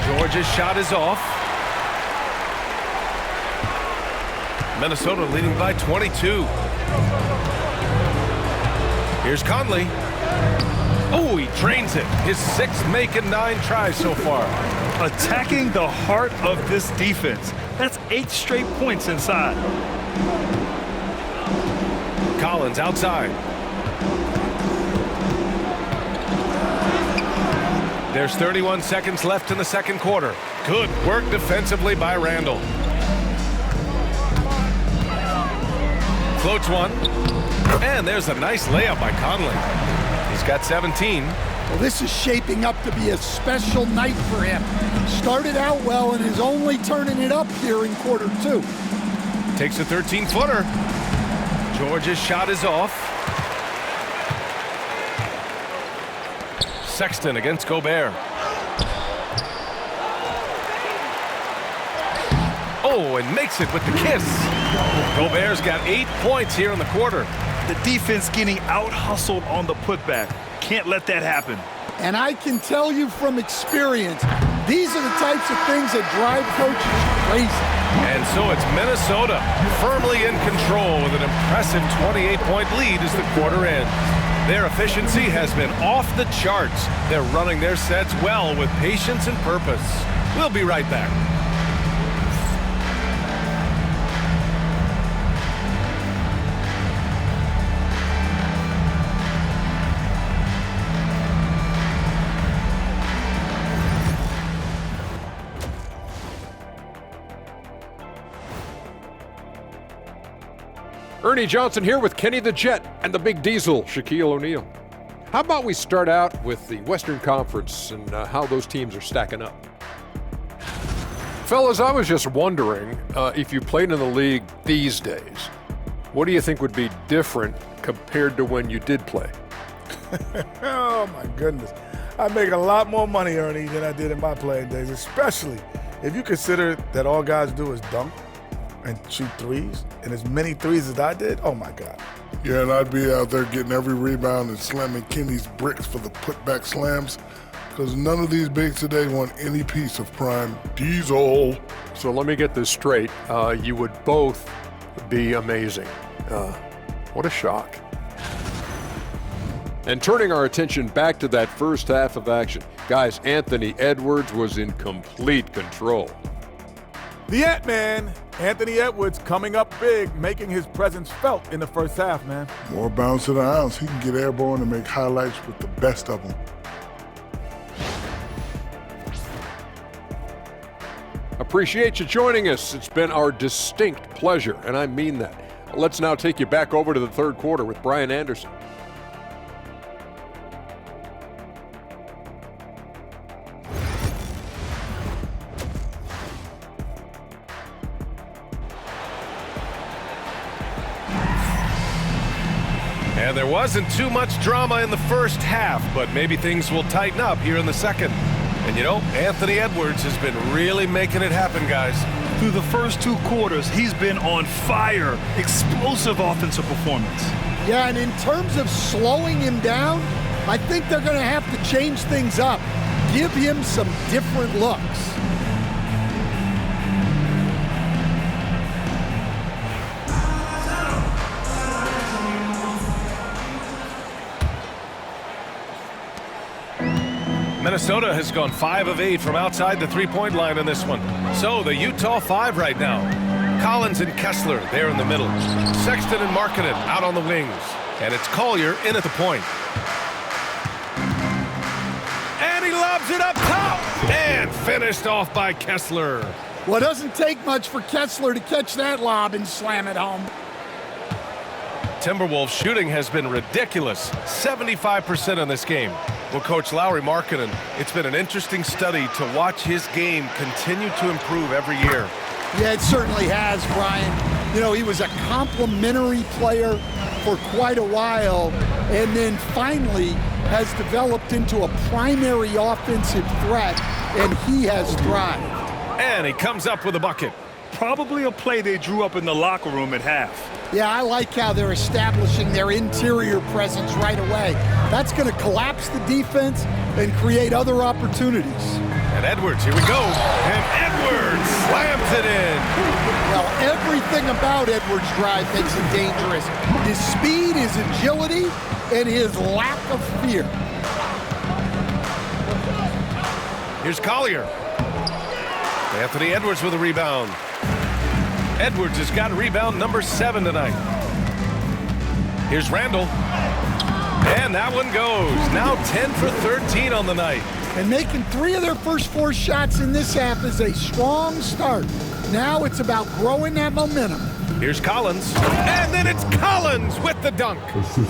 George's shot is off. Minnesota leading by 22. Here's Conley. Oh, he drains it. His 6th make in 9 tries so far. Attacking the heart of this defense. That's 8 straight points inside. Collins outside. There's 31 seconds left in the second quarter. Good work defensively by Randle. Floats one. And there's a nice layup by Conley. He's got 17. Well, this is shaping up to be a special night for him. Started out well and is only turning it up here in quarter 2. Takes a 13-footer. George's shot is off. Sexton against Gobert. Oh, and makes it with the kiss. Gobert's got 8 points here in the quarter. The defense getting out-hustled on the putback. Can't let that happen. And I can tell you from experience, these are the types of things that drive coaches crazy. And so it's Minnesota firmly in control with an impressive 28-point lead as the quarter ends. Their efficiency has been off the charts. They're running their sets well with patience and purpose. We'll be right back. Ernie Johnson here with Kenny the Jet and the Big Diesel, Shaquille O'Neal. How about we start out with the Western Conference and how those teams are stacking up? Fellas, I was just wondering if you played in the league these days, what do you think would be different compared to when you did play? Oh, my goodness. I make a lot more money, Ernie, than I did in my playing days, especially if you consider that all guys do is dunk and shoot threes, and as many threes as I did, oh, my God. Yeah, and I'd be out there getting every rebound and slamming Kenny's bricks for the putback slams, because none of these bigs today want any piece of prime diesel. So let me get this straight. You would both be amazing. What a shock. And turning our attention back to that first half of action, guys, Anthony Edwards was in complete control. The Ant-Man, Anthony Edwards, coming up big, making his presence felt in the first half, man. More bounce to the ounce. He can get airborne and make highlights with the best of them. Appreciate you joining us. It's been our distinct pleasure, and I mean that. Let's now take you back over to the third quarter with Brian Anderson. And there wasn't too much drama in the first half, but maybe things will tighten up here in the second. And you know, Anthony Edwards has been really making it happen, guys. Through the first 2 quarters, he's been on fire. Explosive offensive performance. Yeah, and in terms of slowing him down, I think they're going to have to change things up. Give him some different looks. Minnesota has gone 5 of 8 from outside the three-point line in this one. So the Utah 5 right now. Collins and Kessler there in the middle. Sexton and Markkanen out on the wings. And it's Collier in at the point. And he lobs it up top. And finished off by Kessler. Well, it doesn't take much for Kessler to catch that lob and slam it home. Timberwolves shooting has been ridiculous. 75% in this game. Well, Coach Lauri Markkanen, it's been an interesting study to watch his game continue to improve every year. Yeah, it certainly has, Brian. You know, he was a complimentary player for quite a while, and then finally has developed into a primary offensive threat, and he has thrived. And he comes up with a bucket. Probably a play they drew up in the locker room at half. Yeah, I like how they're establishing their interior presence right away. That's going to collapse the defense and create other opportunities. And Edwards, here we go. And Edwards slams it in. Well, everything about Edwards' drive makes him dangerous. His speed, his agility, and his lack of fear. Here's Collier. Anthony Edwards with a rebound. Edwards has got rebound number 7 tonight. Here's Randle. And that one goes. Now 10 for 13 on the night. And making 3 of their first 4 shots in this half is a strong start. Now it's about growing that momentum. Here's Collins. And then it's Collins with the dunk.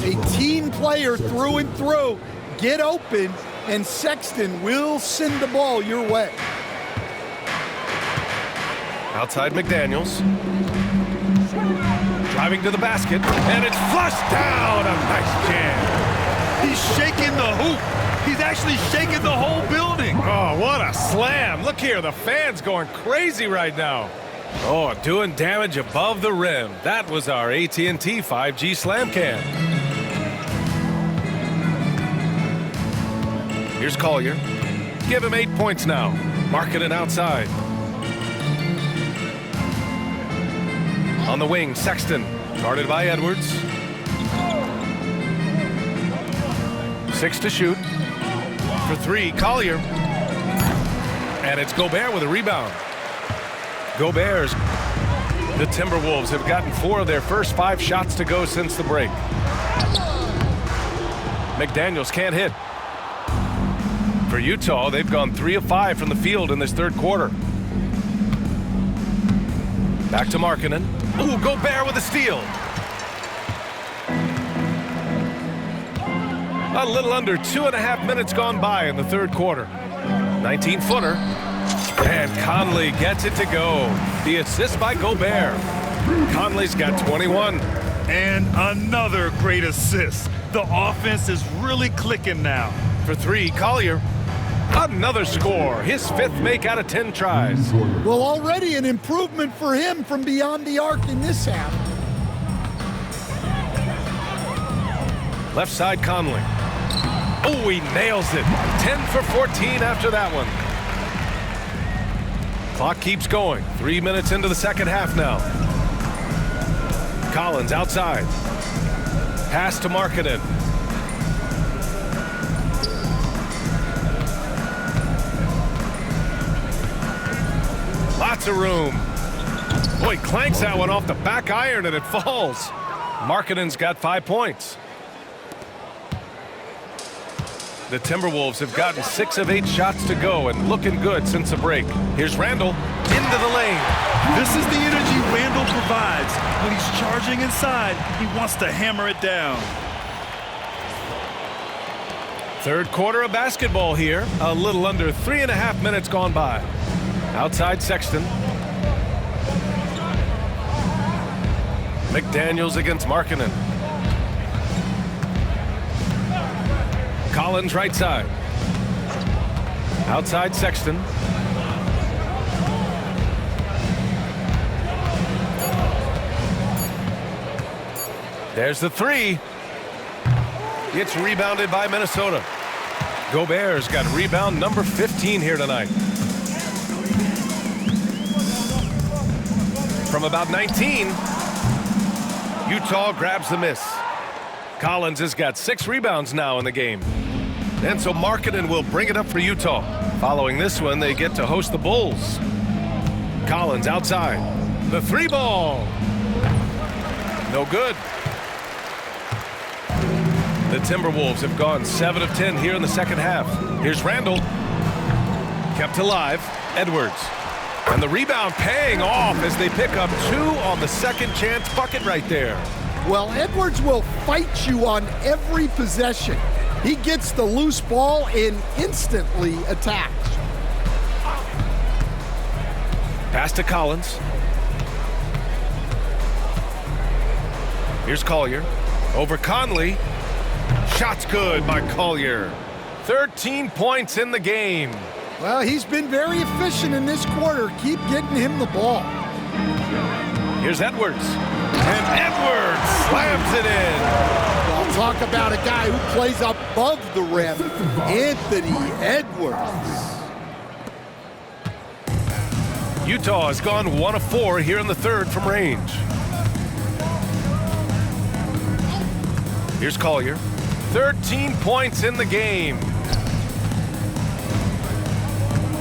A team player through and through. Get open, and Sexton will send the ball your way. Outside McDaniels. Driving to the basket. And it's flushed down. A nice jam. He's shaking the hoop. He's actually shaking the whole building. Oh, what a slam. Look here, the fans going crazy right now. Oh, doing damage above the rim. That was our AT&T 5G slam cam. Here's Collier. Give him 8 points now. Markkanen outside. On the wing, Sexton. Guarded by Edwards. 6 to shoot. For 3, Collier. And it's Gobert with a rebound. Gobert's. The Timberwolves have gotten 4 of their first 5 shots to go since the break. McDaniels can't hit. For Utah, they've gone 3 of 5 from the field in this third quarter. Back to Markkanen. Ooh, Gobert with a steal. A little under 2.5 minutes gone by in the third quarter. 19-footer. And Conley gets it to go. The assist by Gobert. Conley's got 21. And another great assist. The offense is really clicking now. For three, Collier. Another score. His 5th make out of 10 tries. Well, already an improvement for him from beyond the arc in this half. Left side, Conley. Oh, he nails it. 10 for 14 after that one. Clock keeps going. 3 minutes into the second half now. Collins outside. Pass to Markkanen. Lots of room. Boy, clanks that one off the back iron and it falls. Markkanen's got 5 points. The Timberwolves have gotten 6 of 8 shots to go and looking good since the break. Here's Randle into the lane. This is the energy Randle provides. When he's charging inside, he wants to hammer it down. Third quarter of basketball here. A little under 3.5 minutes gone by. Outside Sexton. McDaniels against Markkanen. Collins right side. Outside Sexton. There's the three. It's rebounded by Minnesota. Gobert's got rebound number 15 here tonight. From about 19, Utah grabs the miss. Collins has got 6 rebounds now in the game. And so Markkanen will bring it up for Utah. Following this one, they get to host the Bulls. Collins outside. The 3 ball. No good. The Timberwolves have gone 7 of 10 here in the second half. Here's Randle. Kept alive. Edwards. And the rebound paying off as they pick up 2 on the second chance bucket right there. Well, Edwards will fight you on every possession. He gets the loose ball and instantly attacks. Pass to Collins. Here's Collier. Over Conley. Shot's good by Collier. 13 points in the game. Well, he's been very efficient in this quarter. Keep getting him the ball. Here's Edwards. And Edwards slams it in. Well, talk about a guy who plays above the rim. Anthony Edwards. Utah has gone 1 of 4 here in the third from range. Here's Collier. 13 points in the game.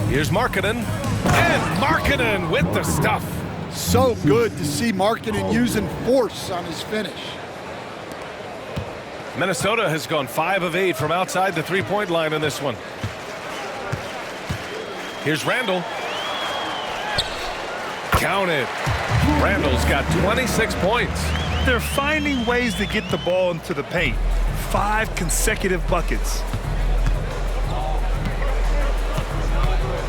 Here's Markkanen. And Markkanen with the stuff. So good to see Markkanen using force on his finish. Minnesota has gone 5 of 8 from outside the 3-point line in this one. Here's Randle. Count it. Randle's got 26 points. They're finding ways to get the ball into the paint. 5 consecutive buckets.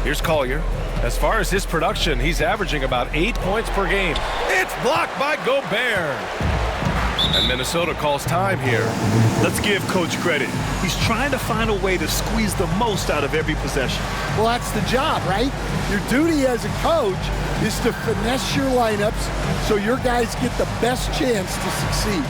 Here's Collier. As far as his production, he's averaging about 8 points per game. It's blocked by Gobert. And Minnesota calls time here. Let's give Coach credit. He's trying to find a way to squeeze the most out of every possession. Well, that's the job, right? Your duty as a coach is to finesse your lineups so your guys get the best chance to succeed.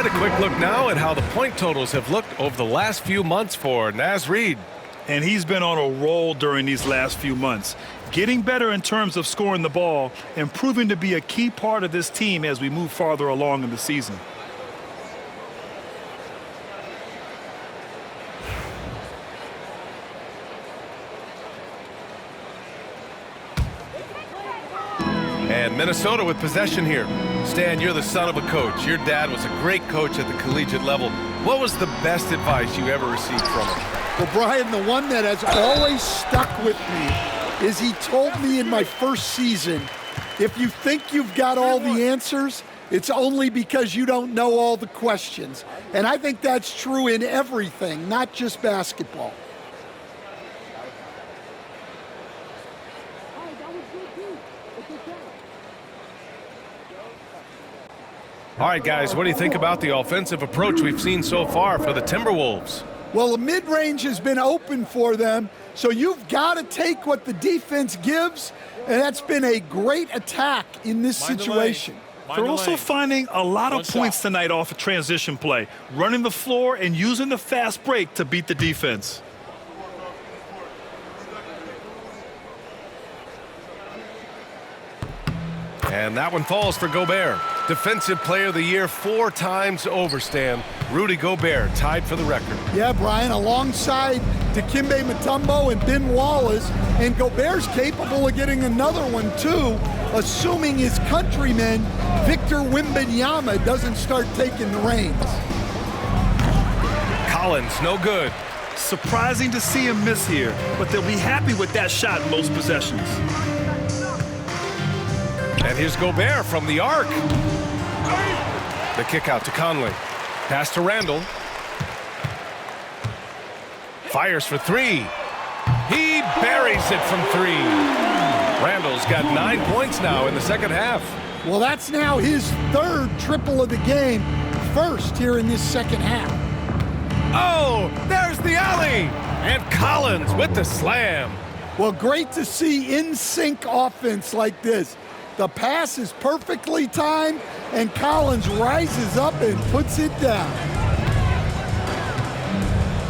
right, a quick look now at how the point totals have looked over the last few months for Naz Reid. And he's been on a roll during these last few months, getting better in terms of scoring the ball and proving to be a key part of this team as we move farther along in the season. And Minnesota with possession here. Stan, you're the son of a coach. Your dad was a great coach at the collegiate level. What was the best advice you ever received from him? Well, Brian, the one that has always stuck with me is he told me in my first season, if you think you've got all the answers, it's only because you don't know all the questions. And I think that's true in everything, not just basketball. All right, guys, what do you think about the offensive approach we've seen so far for the Timberwolves? Well, the mid-range has been open for them, so you've got to take what the defense gives, and that's been a great attack in this situation. They're also finding a lot of points tonight off of transition play, running the floor and using the fast break to beat the defense. And that one falls for Gobert. Defensive Player of the Year 4 times over, Stan. Rudy Gobert tied for the record. Yeah, Brian, alongside Dikembe Mutombo and Ben Wallace, and Gobert's capable of getting another one too, assuming his countryman Victor Wembanyama doesn't start taking the reins. Collins, no good. Surprising to see him miss here, but they'll be happy with that shot most possessions. And here's Gobert from the arc. The kick out to Conley. Pass to Randle. Fires for three. He buries it from three. Randle's got 9 points now in the second half. Well, that's now his third triple of the game, first here in this second half. Oh, there's the alley. And Collins with the slam. Well, great to see in-sync offense like this. The pass is perfectly timed, and Collins rises up and puts it down.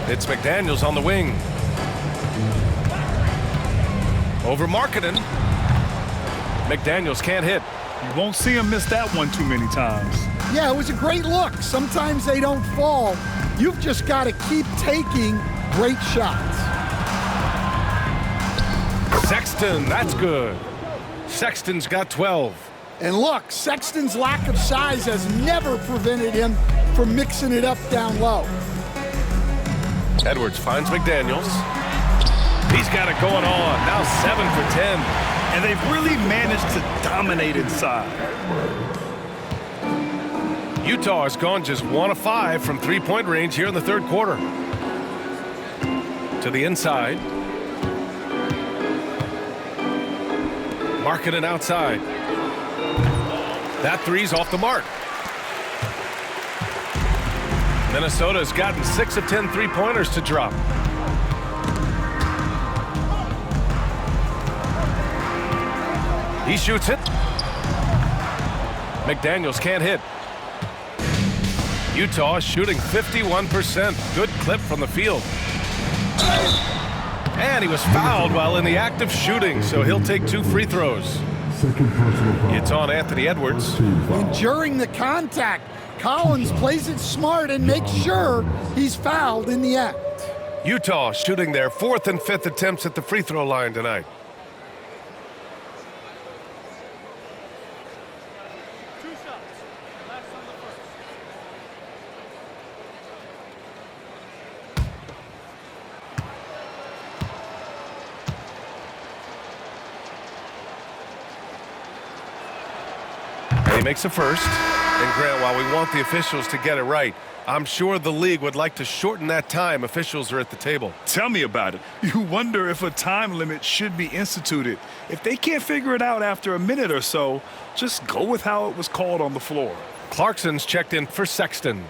It's McDaniels on the wing. Over Markkanen. McDaniels can't hit. You won't see him miss that one too many times. Yeah, it was a great look. Sometimes they don't fall. You've just got to keep taking great shots. Sexton, that's good. Sexton's got 12. And look, Sexton's lack of size has never prevented him from mixing it up down low. Edwards finds McDaniels. He's got it going on. Now 7 for 10. And they've really managed to dominate inside. Utah has gone just 1 of 5 from three-point range here in the third quarter. To the inside. Markkanen outside. That three's off the mark. Minnesota's gotten 6 of 10 three-pointers to drop. He shoots it. McDaniels can't hit. Utah shooting 51%. Good clip from the field. And he was fouled while in the act of shooting, so he'll take 2 free throws. It's on Anthony Edwards. And during the contact, Collins plays it smart and makes sure he's fouled in the act. Utah shooting their 4th and 5th attempts at the free throw line tonight. He makes a first. And Grant, while we want the officials to get it right, I'm sure the league would like to shorten that time officials are at the table. Tell me about it. You wonder if a time limit should be instituted. If they can't figure it out after a minute or so, just go with how it was called on the floor. Clarkson's checked in for Sexton.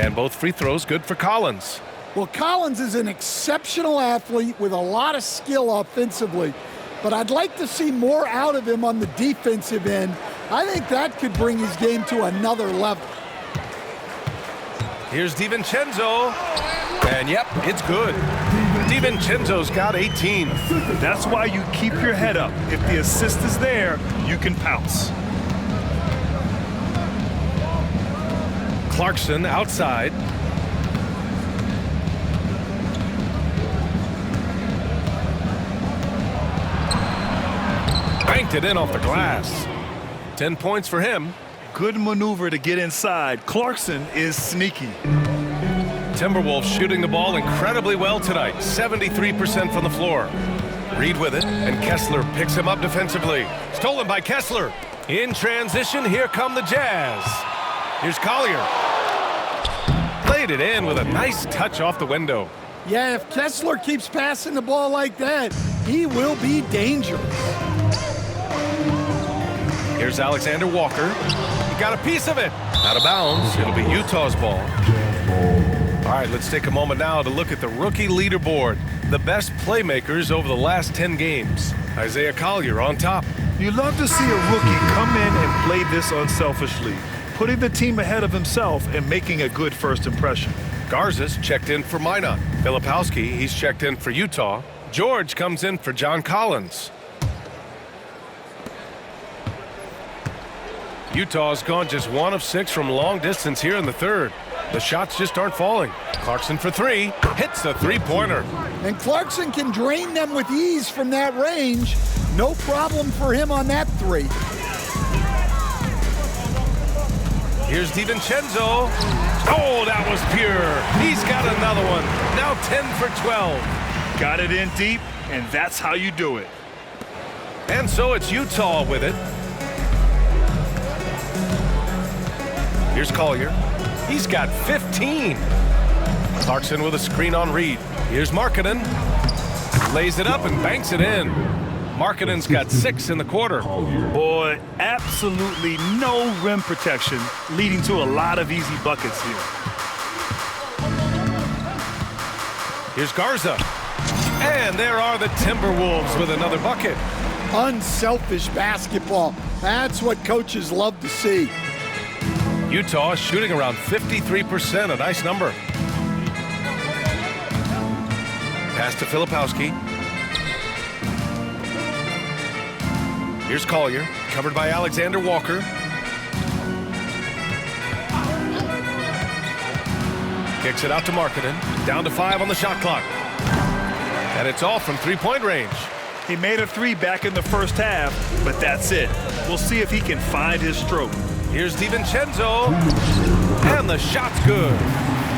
And both free throws good for Collins. Well, Collins is an exceptional athlete with a lot of skill offensively, but I'd like to see more out of him on the defensive end. I think that could bring his game to another level. Here's DiVincenzo. And yep, it's good. DiVincenzo's got 18. That's why you keep your head up. If the assist is there, you can pounce. Clarkson outside. Banked it in off the glass. 10 points for him. Good maneuver to get inside. Clarkson is sneaky. Timberwolves shooting the ball incredibly well tonight. 73% from the floor. Reed with it, and Kessler picks him up defensively. Stolen by Kessler. In transition, here come the Jazz. Here's Collier. Played it in with a nice touch off the window. Yeah, if Kessler keeps passing the ball like that, he will be dangerous. Here's Alexander Walker. He got a piece of it. Out of bounds. It'll be Utah's ball. All right, let's take a moment now to look at the rookie leaderboard. The best playmakers over the last 10 games. Isaiah Collier on top. You love to see a rookie come in and play this unselfishly, putting the team ahead of himself and making a good first impression. Garza's checked in for Minot. Filipowski, he's checked in for Utah. George comes in for John Collins. Utah's gone just 1 of 6 from long distance here in the third. The shots just aren't falling. Clarkson for 3. Hits the three-pointer. And Clarkson can drain them with ease from that range. No problem for him on that 3. Here's DiVincenzo. Oh, that was pure. He's got another one. Now 10 for 12. Got it in deep, and that's how you do it. And so it's Utah with it. Here's Collier. He's got 15. Clarkson with a screen on Reed. Here's Markkanen. Lays it up and banks it in. Markkanen's got 6 in the quarter. Boy, absolutely no rim protection, leading to a lot of easy buckets here. Here's Garza. And there are the Timberwolves with another bucket. Unselfish basketball. That's what coaches love to see. Utah shooting around 53%, a nice number. Pass to Filipowski. Here's Collier, covered by Alexander Walker. Kicks it out to Markkanen. Down to 5 on the shot clock. And it's all from three-point range. He made a 3 back in the first half, but that's it. We'll see if he can find his stroke. Here's DiVincenzo. And the shot's good.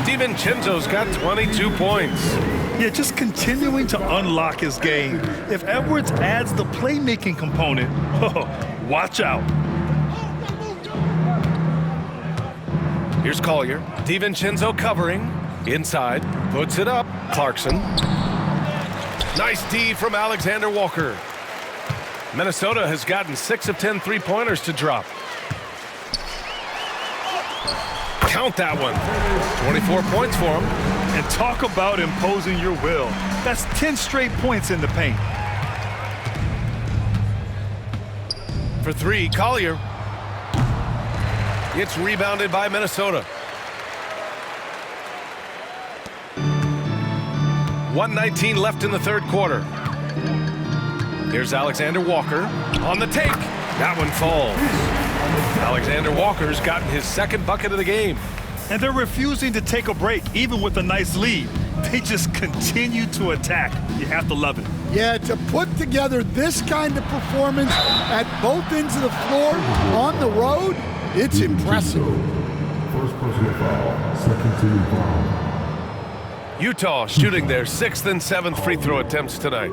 DiVincenzo's got 22 points. Yeah, just continuing to unlock his game. If Edwards adds the playmaking component, watch out. Here's Collier. DiVincenzo covering. Inside. Puts it up. Clarkson. Nice D from Alexander Walker. Minnesota has gotten 6 of 10 three-pointers to drop. Count that one. 24 points for him. And talk about imposing your will. That's 10 straight points in the paint. For 3, Collier. It's rebounded by Minnesota. 1:19 left in the third quarter. Here's Alexander Walker on the take. That one falls. Alexander Walker's gotten his second bucket of the game. And they're refusing to take a break, even with a nice lead. They just continue to attack. You have to love it. Yeah, to put together this kind of performance at both ends of the floor on the road, it's impressive. First personal foul, second team foul. Utah shooting their 6th and 7th free throw attempts tonight.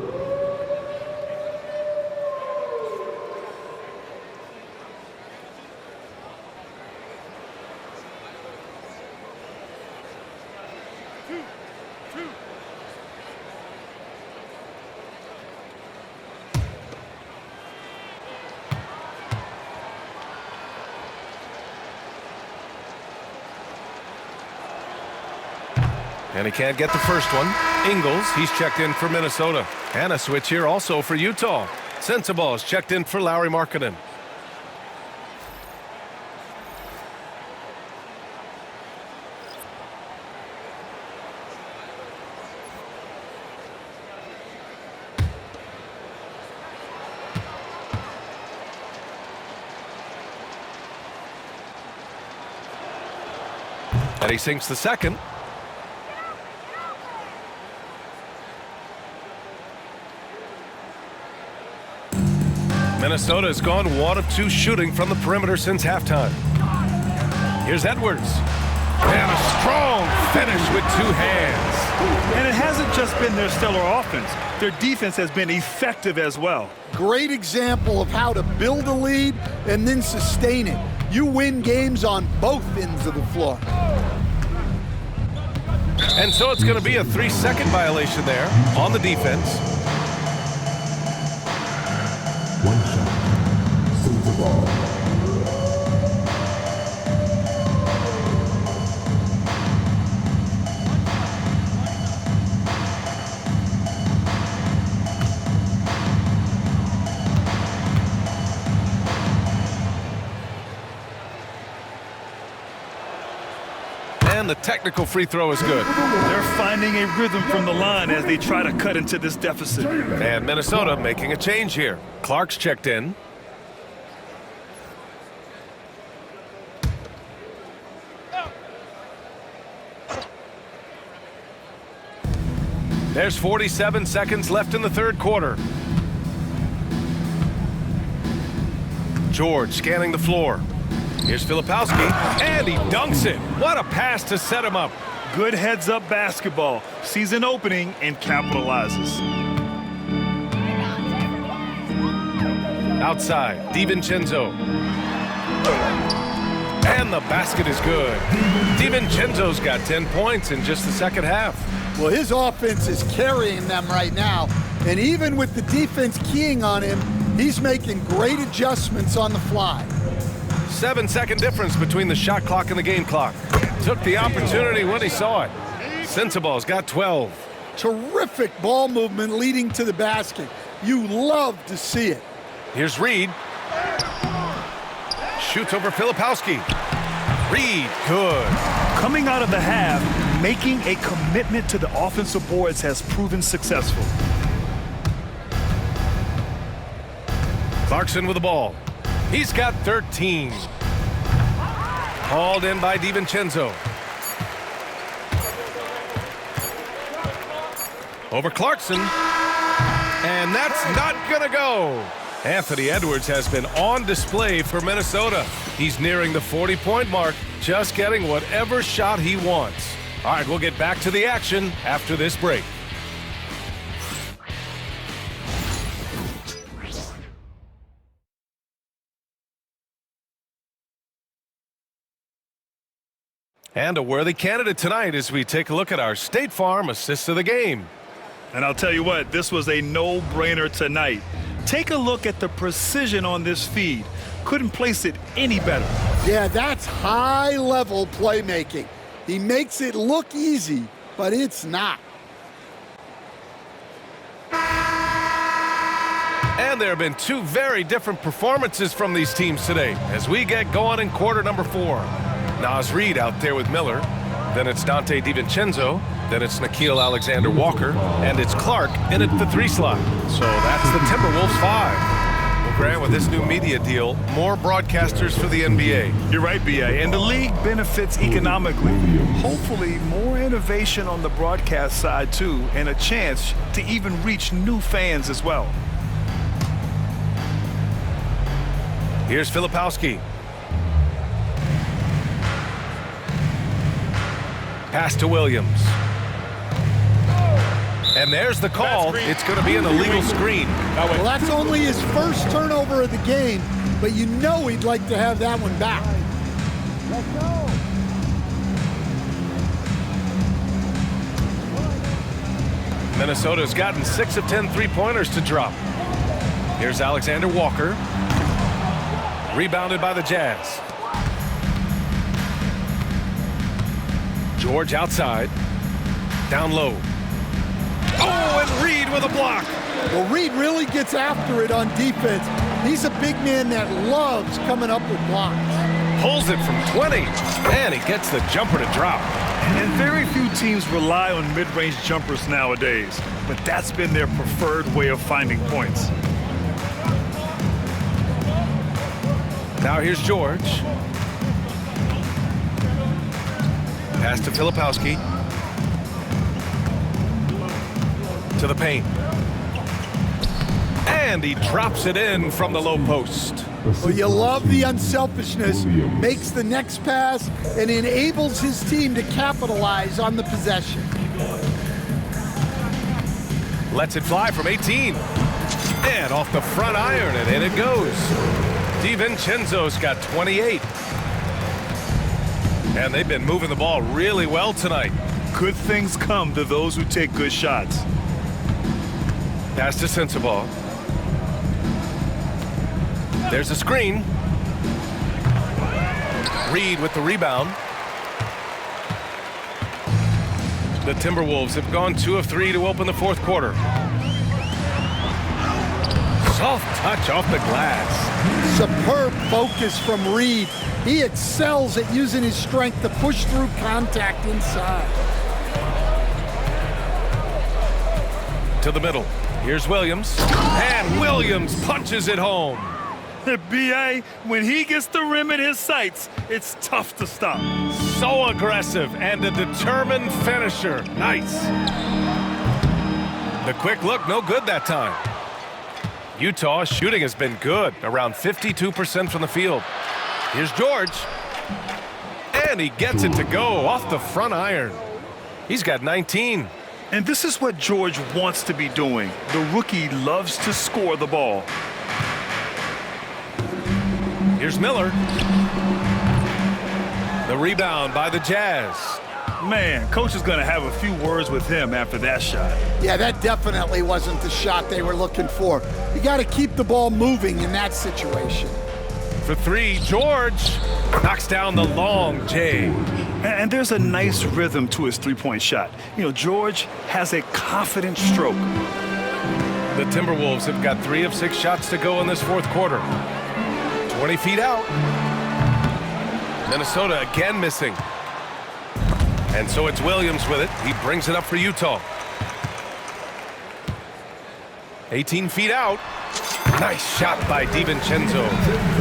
And he can't get the first one. Ingles, he's checked in for Minnesota. And a switch here also for Utah. Sensabaugh is checked in for Lauri Markkanen. And he sinks the second. Minnesota has gone 1 of 2 shooting from the perimeter since halftime. Here's Edwards. And a strong finish with 2 hands. And it hasn't just been their stellar offense. Their defense has been effective as well. Great example of how to build a lead and then sustain it. You win games on both ends of the floor. And so it's going to be a 3-second violation there on the defense. One shot. Save the ball. And the technical free throw is good. They're finding a rhythm from the line as they try to cut into this deficit. And Minnesota making a change here. Clark's checked in. There's 47 seconds left in the third quarter. George scanning the floor. Here's Filipowski, and he dunks it. What a pass to set him up. Good heads-up basketball. Sees an opening and capitalizes. Outside, DiVincenzo. And the basket is good. DiVincenzo's got 10 points in just the second half. Well, his offense is carrying them right now. And even with the defense keying on him, he's making great adjustments on the fly. 7-second difference between the shot clock and the game clock. Took the opportunity when he saw it. Sensabaugh's got 12. Terrific ball movement leading to the basket. You love to see it. Here's Reed. Shoots over Filipowski. Reed, good. Coming out of the half, making a commitment to the offensive boards has proven successful. Clarkson with the ball. He's got 13. Hauled in by DiVincenzo. Over Clarkson. And that's not going to go. Anthony Edwards has been on display for Minnesota. He's nearing the 40-point mark, just getting whatever shot he wants. All right, we'll get back to the action after this break. And a worthy candidate tonight as we take a look at our State Farm assist of the game. And I'll tell you what, this was a no-brainer tonight. Take a look at the precision on this feed. Couldn't place it any better. Yeah, that's high-level playmaking. He makes it look easy, but it's not. And there have been 2 very different performances from these teams today as we get going in quarter number 4. Naz Reid out there with Miller. Then it's Dante DiVincenzo. Then it's Nickeil Alexander-Walker. And it's Clark in at the 3 slot. So that's the Timberwolves 5. Well, Grant, with this new media deal, more broadcasters for the NBA. You're right, B.A. And the league benefits economically. Hopefully, more innovation on the broadcast side, too, and a chance to even reach new fans as well. Here's Filipowski. Pass to Williams. And there's the call. It's going to be an illegal screen. Well, that's only his first turnover of the game, but you know he'd like to have that one back. Let's go. Minnesota's gotten 6 of 10 three-pointers to drop. Here's Alexander Walker. Rebounded by the Jazz. George outside. Down low. Oh, and Reed with a block. Well, Reed really gets after it on defense. He's a big man that loves coming up with blocks. Pulls it from 20, and he gets the jumper to drop. And very few teams rely on mid-range jumpers nowadays, but that's been their preferred way of finding points. Now here's George. Pass to Filipowski. To the paint. And he drops it in from the low post. Well, you love the unselfishness, makes the next pass, and enables his team to capitalize on the possession. Lets it fly from 18. And off the front iron, and in it goes. DiVincenzo's got 28. And they've been moving the ball really well tonight. Good things come to those who take good shots. Pass to Sensabaugh. There's a screen. Reed with the rebound. The Timberwolves have gone 2 of 3 to open the fourth quarter. Soft touch off the glass. Superb focus from Reed. He excels at using his strength to push through contact inside. To the middle. Here's Williams. And Williams punches it home. B.A., when he gets the rim in his sights, it's tough to stop. So aggressive and a determined finisher. Nice. The quick look, no good that time. Utah's shooting has been good, around 52% from the field. Here's George. And he gets it to go off the front iron. He's got 19. And this is what George wants to be doing. The rookie loves to score the ball. Here's Miller. The rebound by the Jazz. Man, coach is going to have a few words with him after that shot. Yeah, that definitely wasn't the shot they were looking for. You got to keep the ball moving in that situation. For 3, George knocks down the long J. And there's a nice rhythm to his three-point shot. You know, George has a confident stroke. The Timberwolves have got 3 of 6 shots to go in this fourth quarter. 20 feet out. Minnesota again missing. And so it's Williams with it. He brings it up for Utah. 18 feet out. Nice shot by DiVincenzo.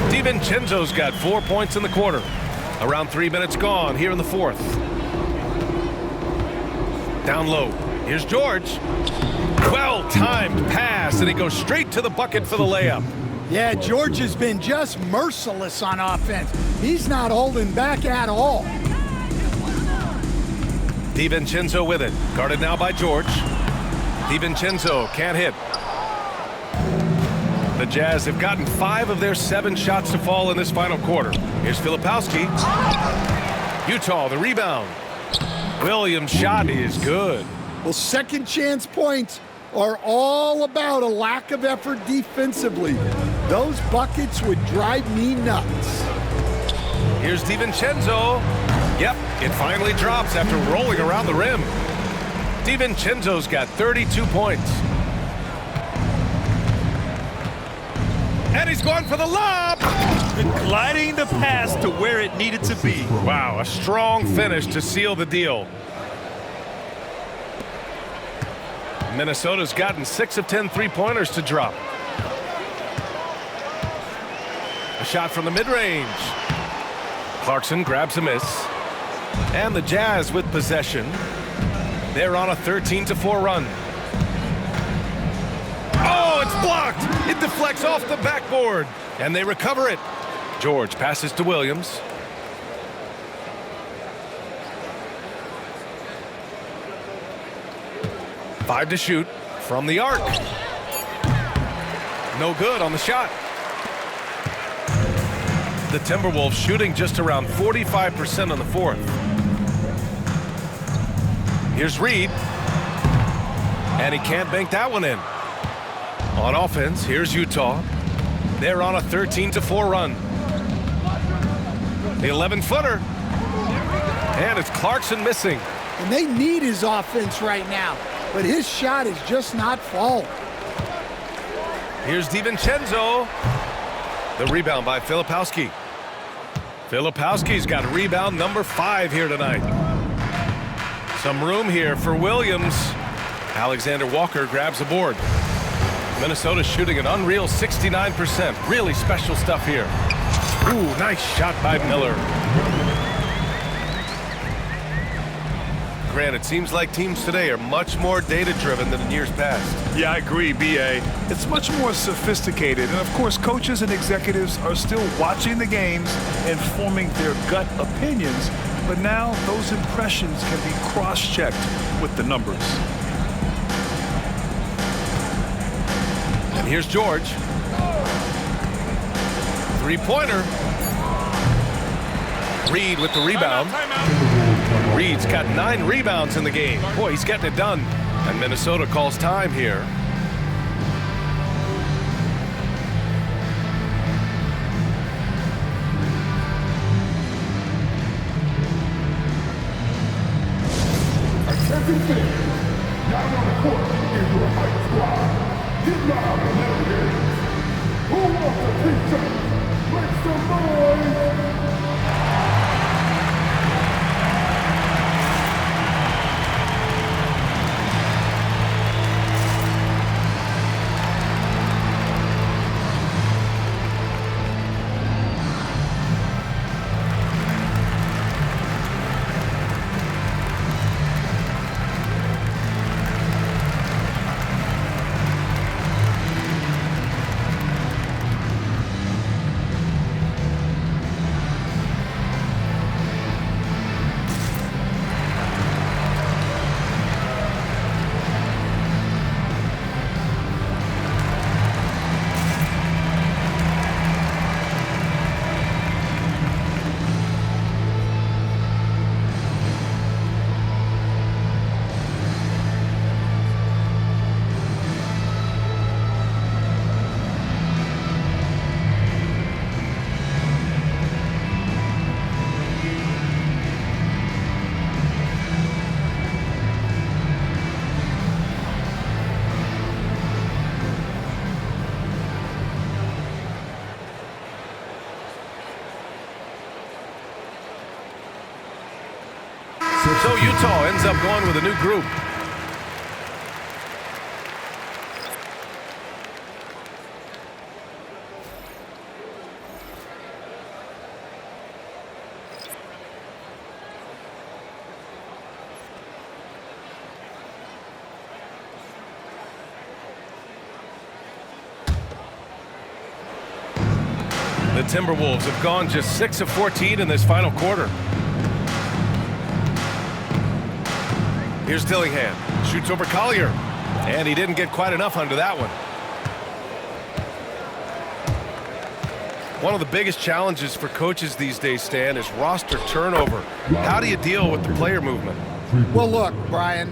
DiVincenzo's got 4 points in the quarter. Around 3 minutes gone here in the fourth. Down low. Here's George. Well-timed pass, and he goes straight to the bucket for the layup. Yeah, George has been just merciless on offense. He's not holding back at all. DiVincenzo with it. Guarded now by George. DiVincenzo can't hit. The Jazz have gotten 5 of their 7 shots to fall in this final quarter. Here's Filipowski. Utah, the rebound. Williams' shot is good. Well, second chance points are all about a lack of effort defensively. Those buckets would drive me nuts. Here's DiVincenzo. Yep, it finally drops after rolling around the rim. DiVincenzo's got 32 points. And he's going for the lob. Gliding the pass to where it needed to be. Wow, a strong finish to seal the deal. Minnesota's gotten 6 of 10 three-pointers to drop. A shot from the mid-range. Clarkson grabs a miss. And the Jazz with possession. They're on a 13-4 run. Oh, it's blocked. It deflects off the backboard. And they recover it. George passes to Williams. Five to shoot from the arc. No good on the shot. The Timberwolves shooting just around 45% on the fourth. Here's Reed. And he can't bank that one in. On offense, here's Utah. They're on a 13-4 run. The 11-footer. And it's Clarkson missing. and they need his offense right now. But his shot is just not falling. Here's DiVincenzo. The rebound by Filipowski. Filipowski's got rebound number 5 here tonight. Some room here for Williams. Alexander Walker grabs the board. Minnesota's shooting an unreal 69%. Really special stuff here. Ooh, nice shot by Miller. Grant, it seems like teams today are much more data-driven than in years past. Yeah, I agree, B.A. It's much more sophisticated. And, of course, coaches and executives are still watching the games and forming their gut opinions. But now those impressions can be cross-checked with the numbers. And here's George. Three-pointer. Reed with the rebound. Reed's got 9 rebounds in the game. Boy, he's getting it done. And Minnesota calls time here. Attention fans, now on the court is your hype squad. Get loud and let it hear. Who wants a t-shirt? Make some noise! So Utah ends up going with a new group. The Timberwolves have gone just 6 of 14 in this final quarter. Here's Dillingham, shoots over Collier, and he didn't get quite enough under that one. One of the biggest challenges for coaches these days, Stan, is roster turnover. How do you deal with the player movement? Well, look, Brian,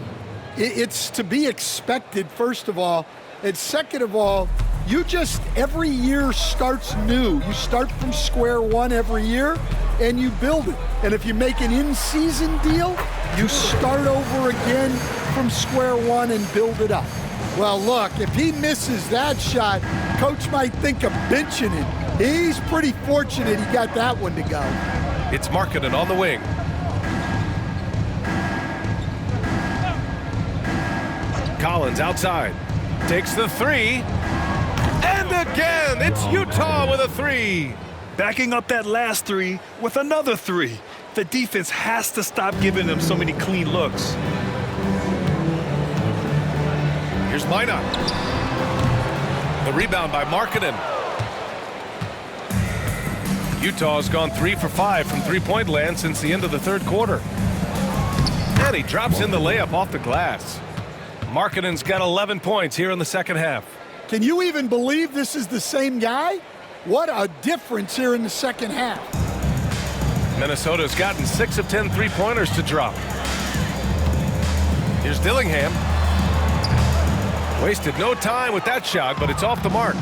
it's to be expected, first of all, and second of all, you just, every year starts new. You start from square one every year, and you build it. And if you make an in-season deal, you start over again from square one and build it up. Well, look, if he misses that shot, coach might think of benching him. He's pretty fortunate he got that one to go. It's Markkanen on the wing. Collins outside. Takes the three. And again, it's Utah with a three. Backing up that last three with another three. The defense has to stop giving them so many clean looks. Here's Minot. The rebound by Markkanen. Utah's gone 3 for 5 from three-point land since the end of the third quarter. And he drops in the layup off the glass. Markkanen's got 11 points here in the second half. Can you even believe this is the same guy? What a difference here in the second half. Minnesota's gotten 6 of 10 three-pointers to drop. Here's Dillingham. Wasted no time with that shot, but it's off the mark.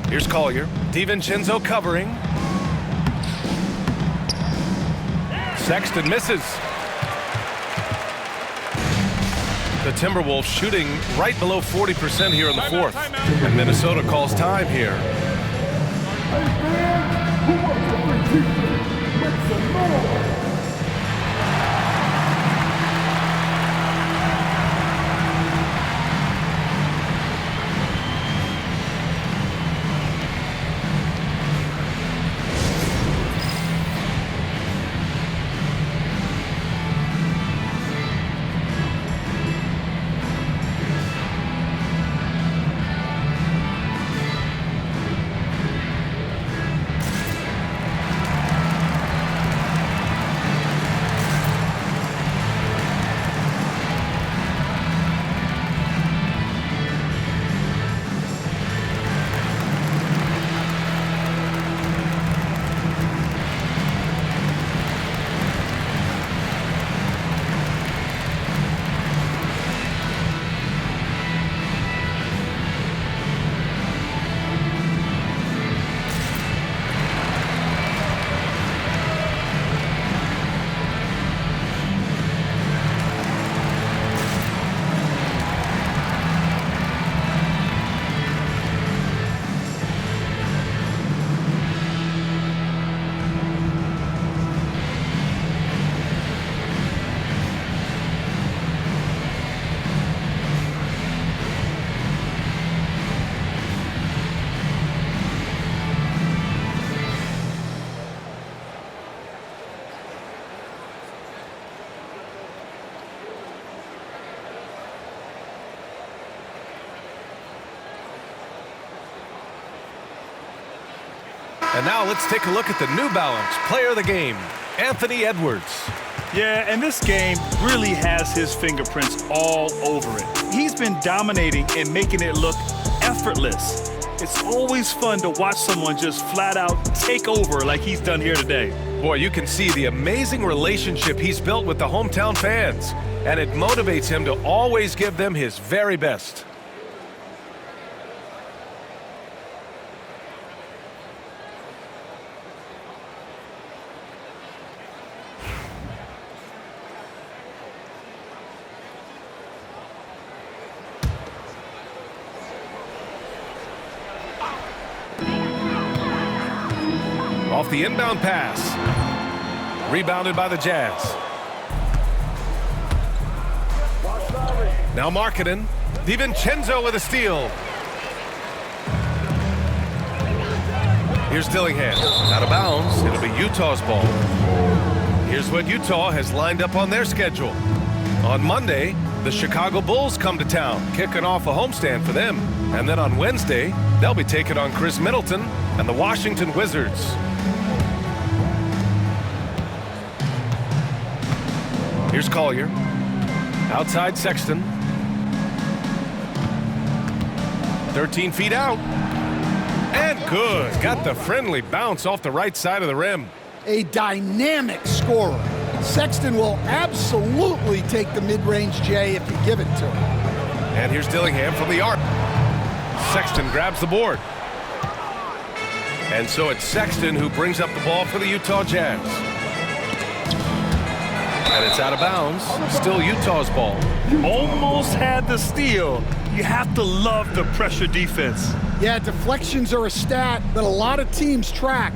Here's Collier. DiVincenzo covering. Sexton misses. The Timberwolves shooting right below 40% here in the fourth. And Minnesota calls time here. Hey fans, who wants a free t-shirt? Make some noise. And now let's take a look at the New Balance player of the game, Anthony Edwards. Yeah, and this game really has his fingerprints all over it. He's been dominating and making it look effortless. It's always fun to watch someone just flat out take over like he's done here today. Boy, you can see the amazing relationship he's built with the hometown fans, and it motivates him to always give them his very best. Off the inbound pass. Rebounded by the Jazz. Now Markkanen. DiVincenzo with a steal. Here's Dillingham. Out of bounds. It'll be Utah's ball. Here's what Utah has lined up on their schedule. On Monday, the Chicago Bulls come to town, kicking off a homestand for them. And then on Wednesday, they'll be taking on Chris Middleton and the Washington Wizards. Here's Collier. Outside Sexton. 13 feet out. And good. Got the friendly bounce off the right side of the rim. A dynamic scorer. Sexton will absolutely take the mid-range J if you give it to him. And here's Dillingham from the arc. Sexton grabs the board. And so it's Sexton who brings up the ball for the Utah Jazz. And it's out of bounds. Still Utah's ball. Almost had the steal. You have to love the pressure defense. Yeah, deflections are a stat that a lot of teams track,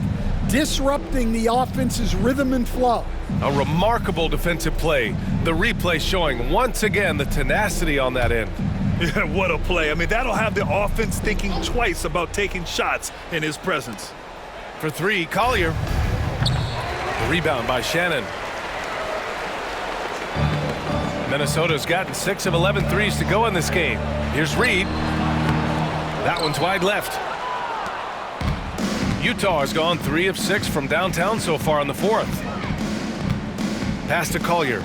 disrupting the offense's rhythm and flow. A remarkable defensive play. The replay showing once again the tenacity on that end. Yeah, what a play. I mean, that'll have the offense thinking twice about taking shots in his presence. For three, Collier. The rebound by Shannon. Minnesota's gotten 6 of 11 threes to go in this game. Here's Reed. That one's wide left. Utah has gone 3 of 6 from downtown so far in the fourth. Pass to Collier.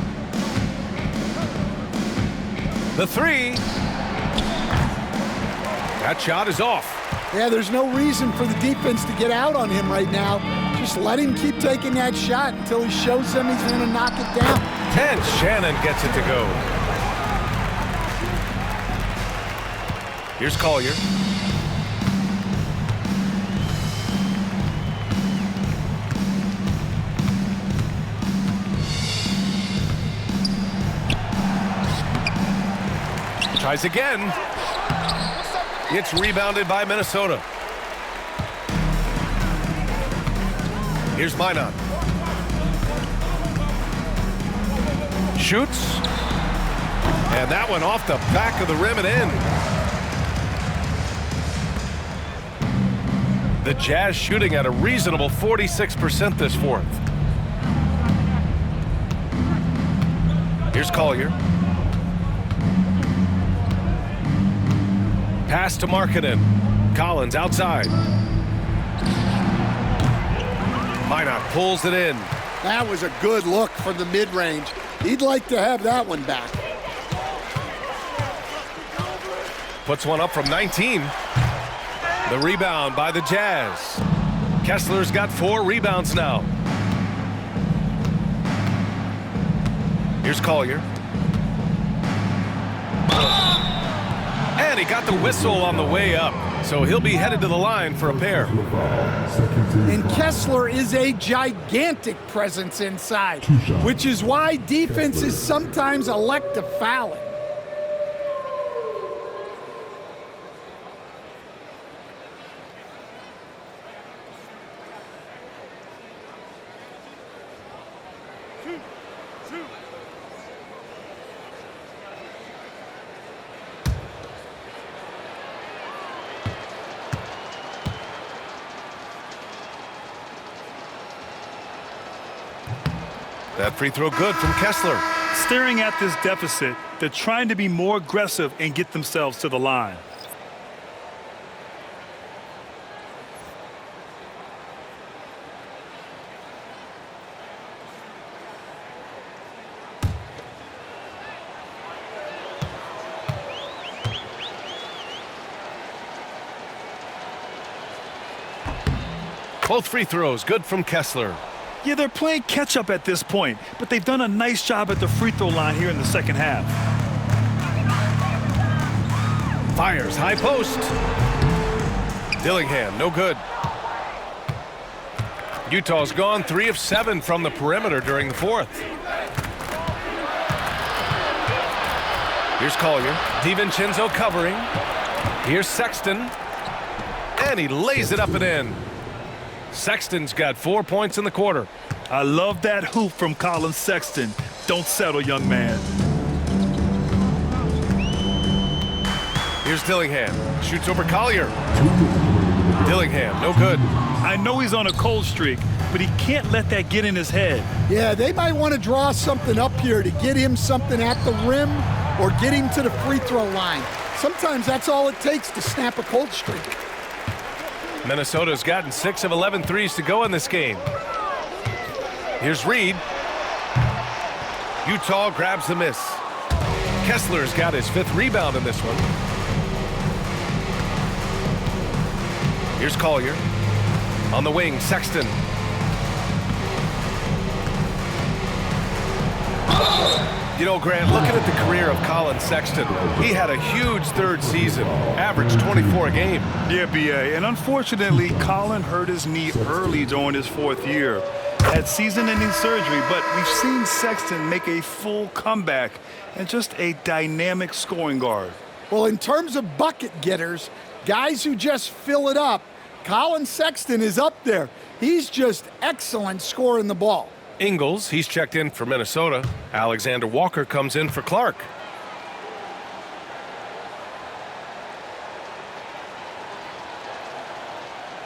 The three. That shot is off. Yeah, there's no reason for the defense to get out on him right now. Just let him keep taking that shot until he shows them he's going to knock it down. And Shannon gets it to go. Here's Collier. Tries again. It's rebounded by Minnesota. Here's Minot. Shoots. And that one off the back of the rim and in. The Jazz shooting at a reasonable 46% this fourth. Here's Collier. Pass to Markkanen. Collins outside. Minot pulls it in. That was a good look from the mid-range. He'd like to have that one back. Puts one up from 19. The rebound by the Jazz. Kessler's got 4 rebounds now. Here's Collier. And he got the whistle on the way up. So he'll be headed to the line for a pair. And Kessler is a gigantic presence inside, which is why defenses sometimes elect to foul it. That free throw good from Kessler. Staring at this deficit, they're trying to be more aggressive and get themselves to the line. Both free throws good from Kessler. Yeah, they're playing catch-up at this point, but they've done a nice job at the free throw line here in the second half. Fires high post. Dillingham, no good. Utah's gone 3 of 7 from the perimeter during the fourth. Here's Collier. DiVincenzo covering. Here's Sexton. And he lays it up and in. Sexton's got 4 points in the quarter. I love that hoop from Colin Sexton. Don't settle, young man. Here's Dillingham. Shoots over Collier. Dillingham, no good. I know he's on a cold streak, but he can't let that get in his head. Yeah, they might want to draw something up here to get him something at the rim or get him to the free throw line. Sometimes that's all it takes to snap a cold streak. Minnesota's gotten 6 of 11 threes to go in this game. Here's Reed. Utah grabs the miss. Kessler's got his 5th rebound in this one. Here's Collier. On the wing, Sexton. You know, Grant, looking at the career of Colin Sexton, he had a huge 3rd season, averaged 24 a game. Yeah, B.A., and unfortunately, Colin hurt his knee early during his 4th year. Had season-ending surgery, but we've seen Sexton make a full comeback and just a dynamic scoring guard. Well, in terms of bucket getters, guys who just fill it up, Colin Sexton is up there. He's just excellent scoring the ball. Ingles, he's checked in for Minnesota. Alexander Walker comes in for Clark.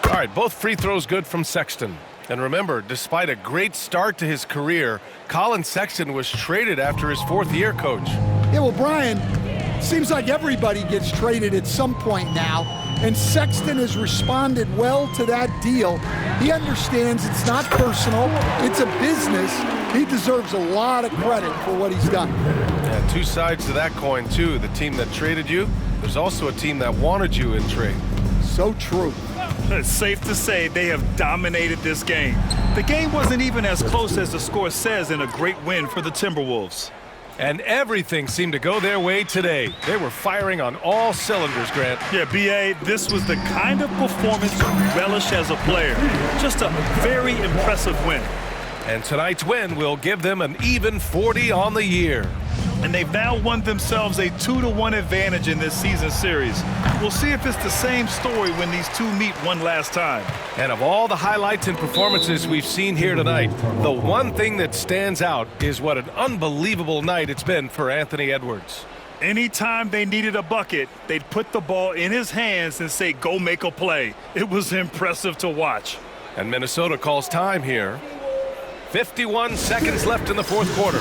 All right, both free throws good from Sexton. And remember, despite a great start to his career, Colin Sexton was traded after his 4th year, Coach. Yeah, well, Brian, seems like everybody gets traded at some point now, and Sexton has responded well to that deal. He understands it's not personal, it's a business. He deserves a lot of credit for what he's done. Yeah, 2 sides to that coin, too. The team that traded you, there's also a team that wanted you in trade. So true. It's safe to say they have dominated this game. The game wasn't even as close as the score says in a great win for the Timberwolves. And everything seemed to go their way today. They were firing on all cylinders, Grant. Yeah, B.A., this was the kind of performance you relish as a player. Just a very impressive win. And tonight's win will give them an even 40 on the year. and they've now won themselves a 2-1 advantage in this season series. We'll see if it's the same story when these two meet one last time. And of all the highlights and performances we've seen here tonight, the one thing that stands out is what an unbelievable night it's been for Anthony Edwards. Anytime they needed a bucket, they'd put the ball in his hands and say, go make a play. It was impressive to watch. And Minnesota calls time here. 51 seconds left in the fourth quarter.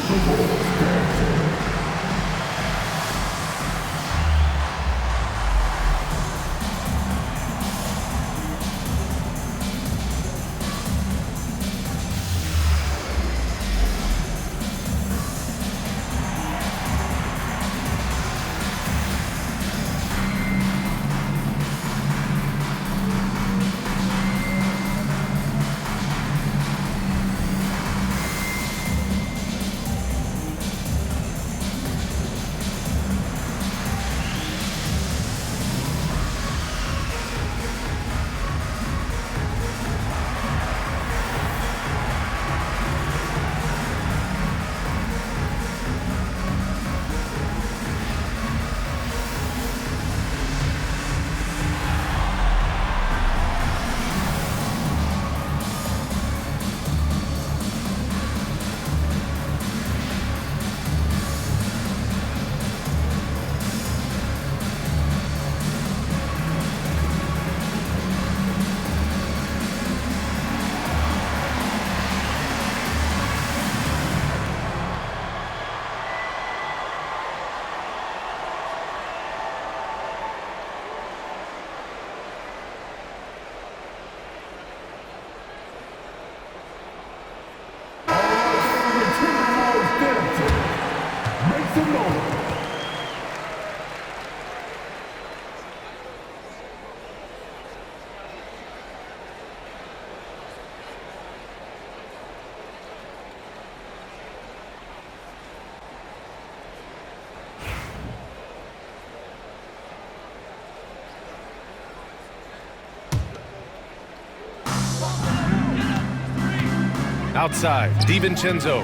Outside, DiVincenzo.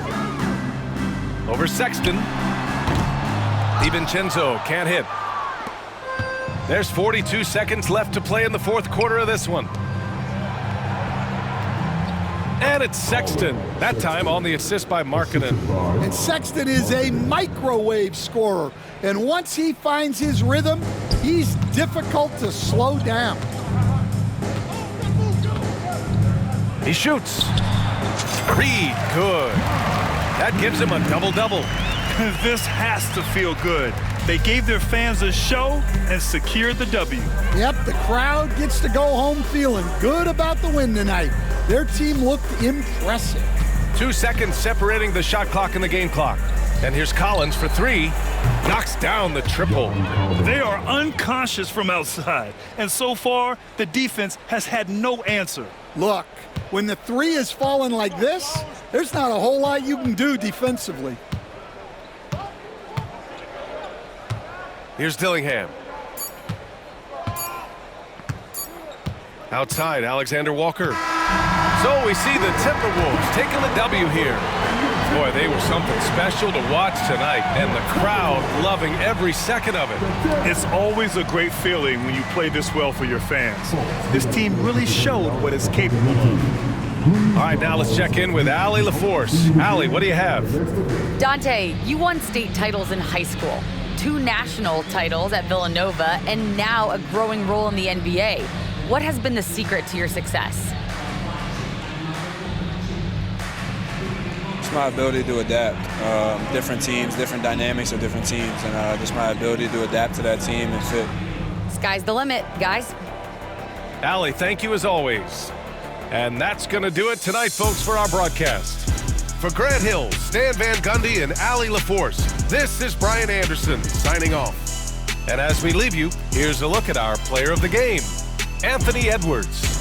Over Sexton. DiVincenzo can't hit. There's 42 seconds left to play in the fourth quarter of this one. And it's Sexton, that time on the assist by Markkanen. And Sexton is a microwave scorer. And once he finds his rhythm, he's difficult to slow down. He shoots. Reed, good. That gives him a double-double. This has to feel good. They gave their fans a show and secured the W. Yep, the crowd gets to go home feeling good about the win tonight. Their team looked impressive. 2 seconds separating the shot clock and the game clock. And here's Collins for three. Knocks down the triple. They are unconscious from outside. And so far, the defense has had no answer. Look, when the three is falling like this, there's not a whole lot you can do defensively. Here's Dillingham. Outside, Alexander Walker. So we see the Timberwolves taking the W here. Boy, they were something special to watch tonight, and the crowd loving every second of it. It's always a great feeling when you play this well for your fans. This team really showed what it's capable of. All right, now let's check in with Allie LaForce. Allie, what do you have? Dante, you won state titles in high school, 2 national titles at Villanova, and now a growing role in the NBA. What has been the secret to your success? It's my ability to adapt. Different teams, different dynamics of different teams, and just my ability to adapt to that team and fit. Sky's the limit, guys. Allie, thank you as always. And that's going to do it tonight, folks, for our broadcast. For Grant Hill, Stan Van Gundy, and Allie LaForce, this is Brian Anderson signing off. And as we leave you, here's a look at our player of the game, Anthony Edwards.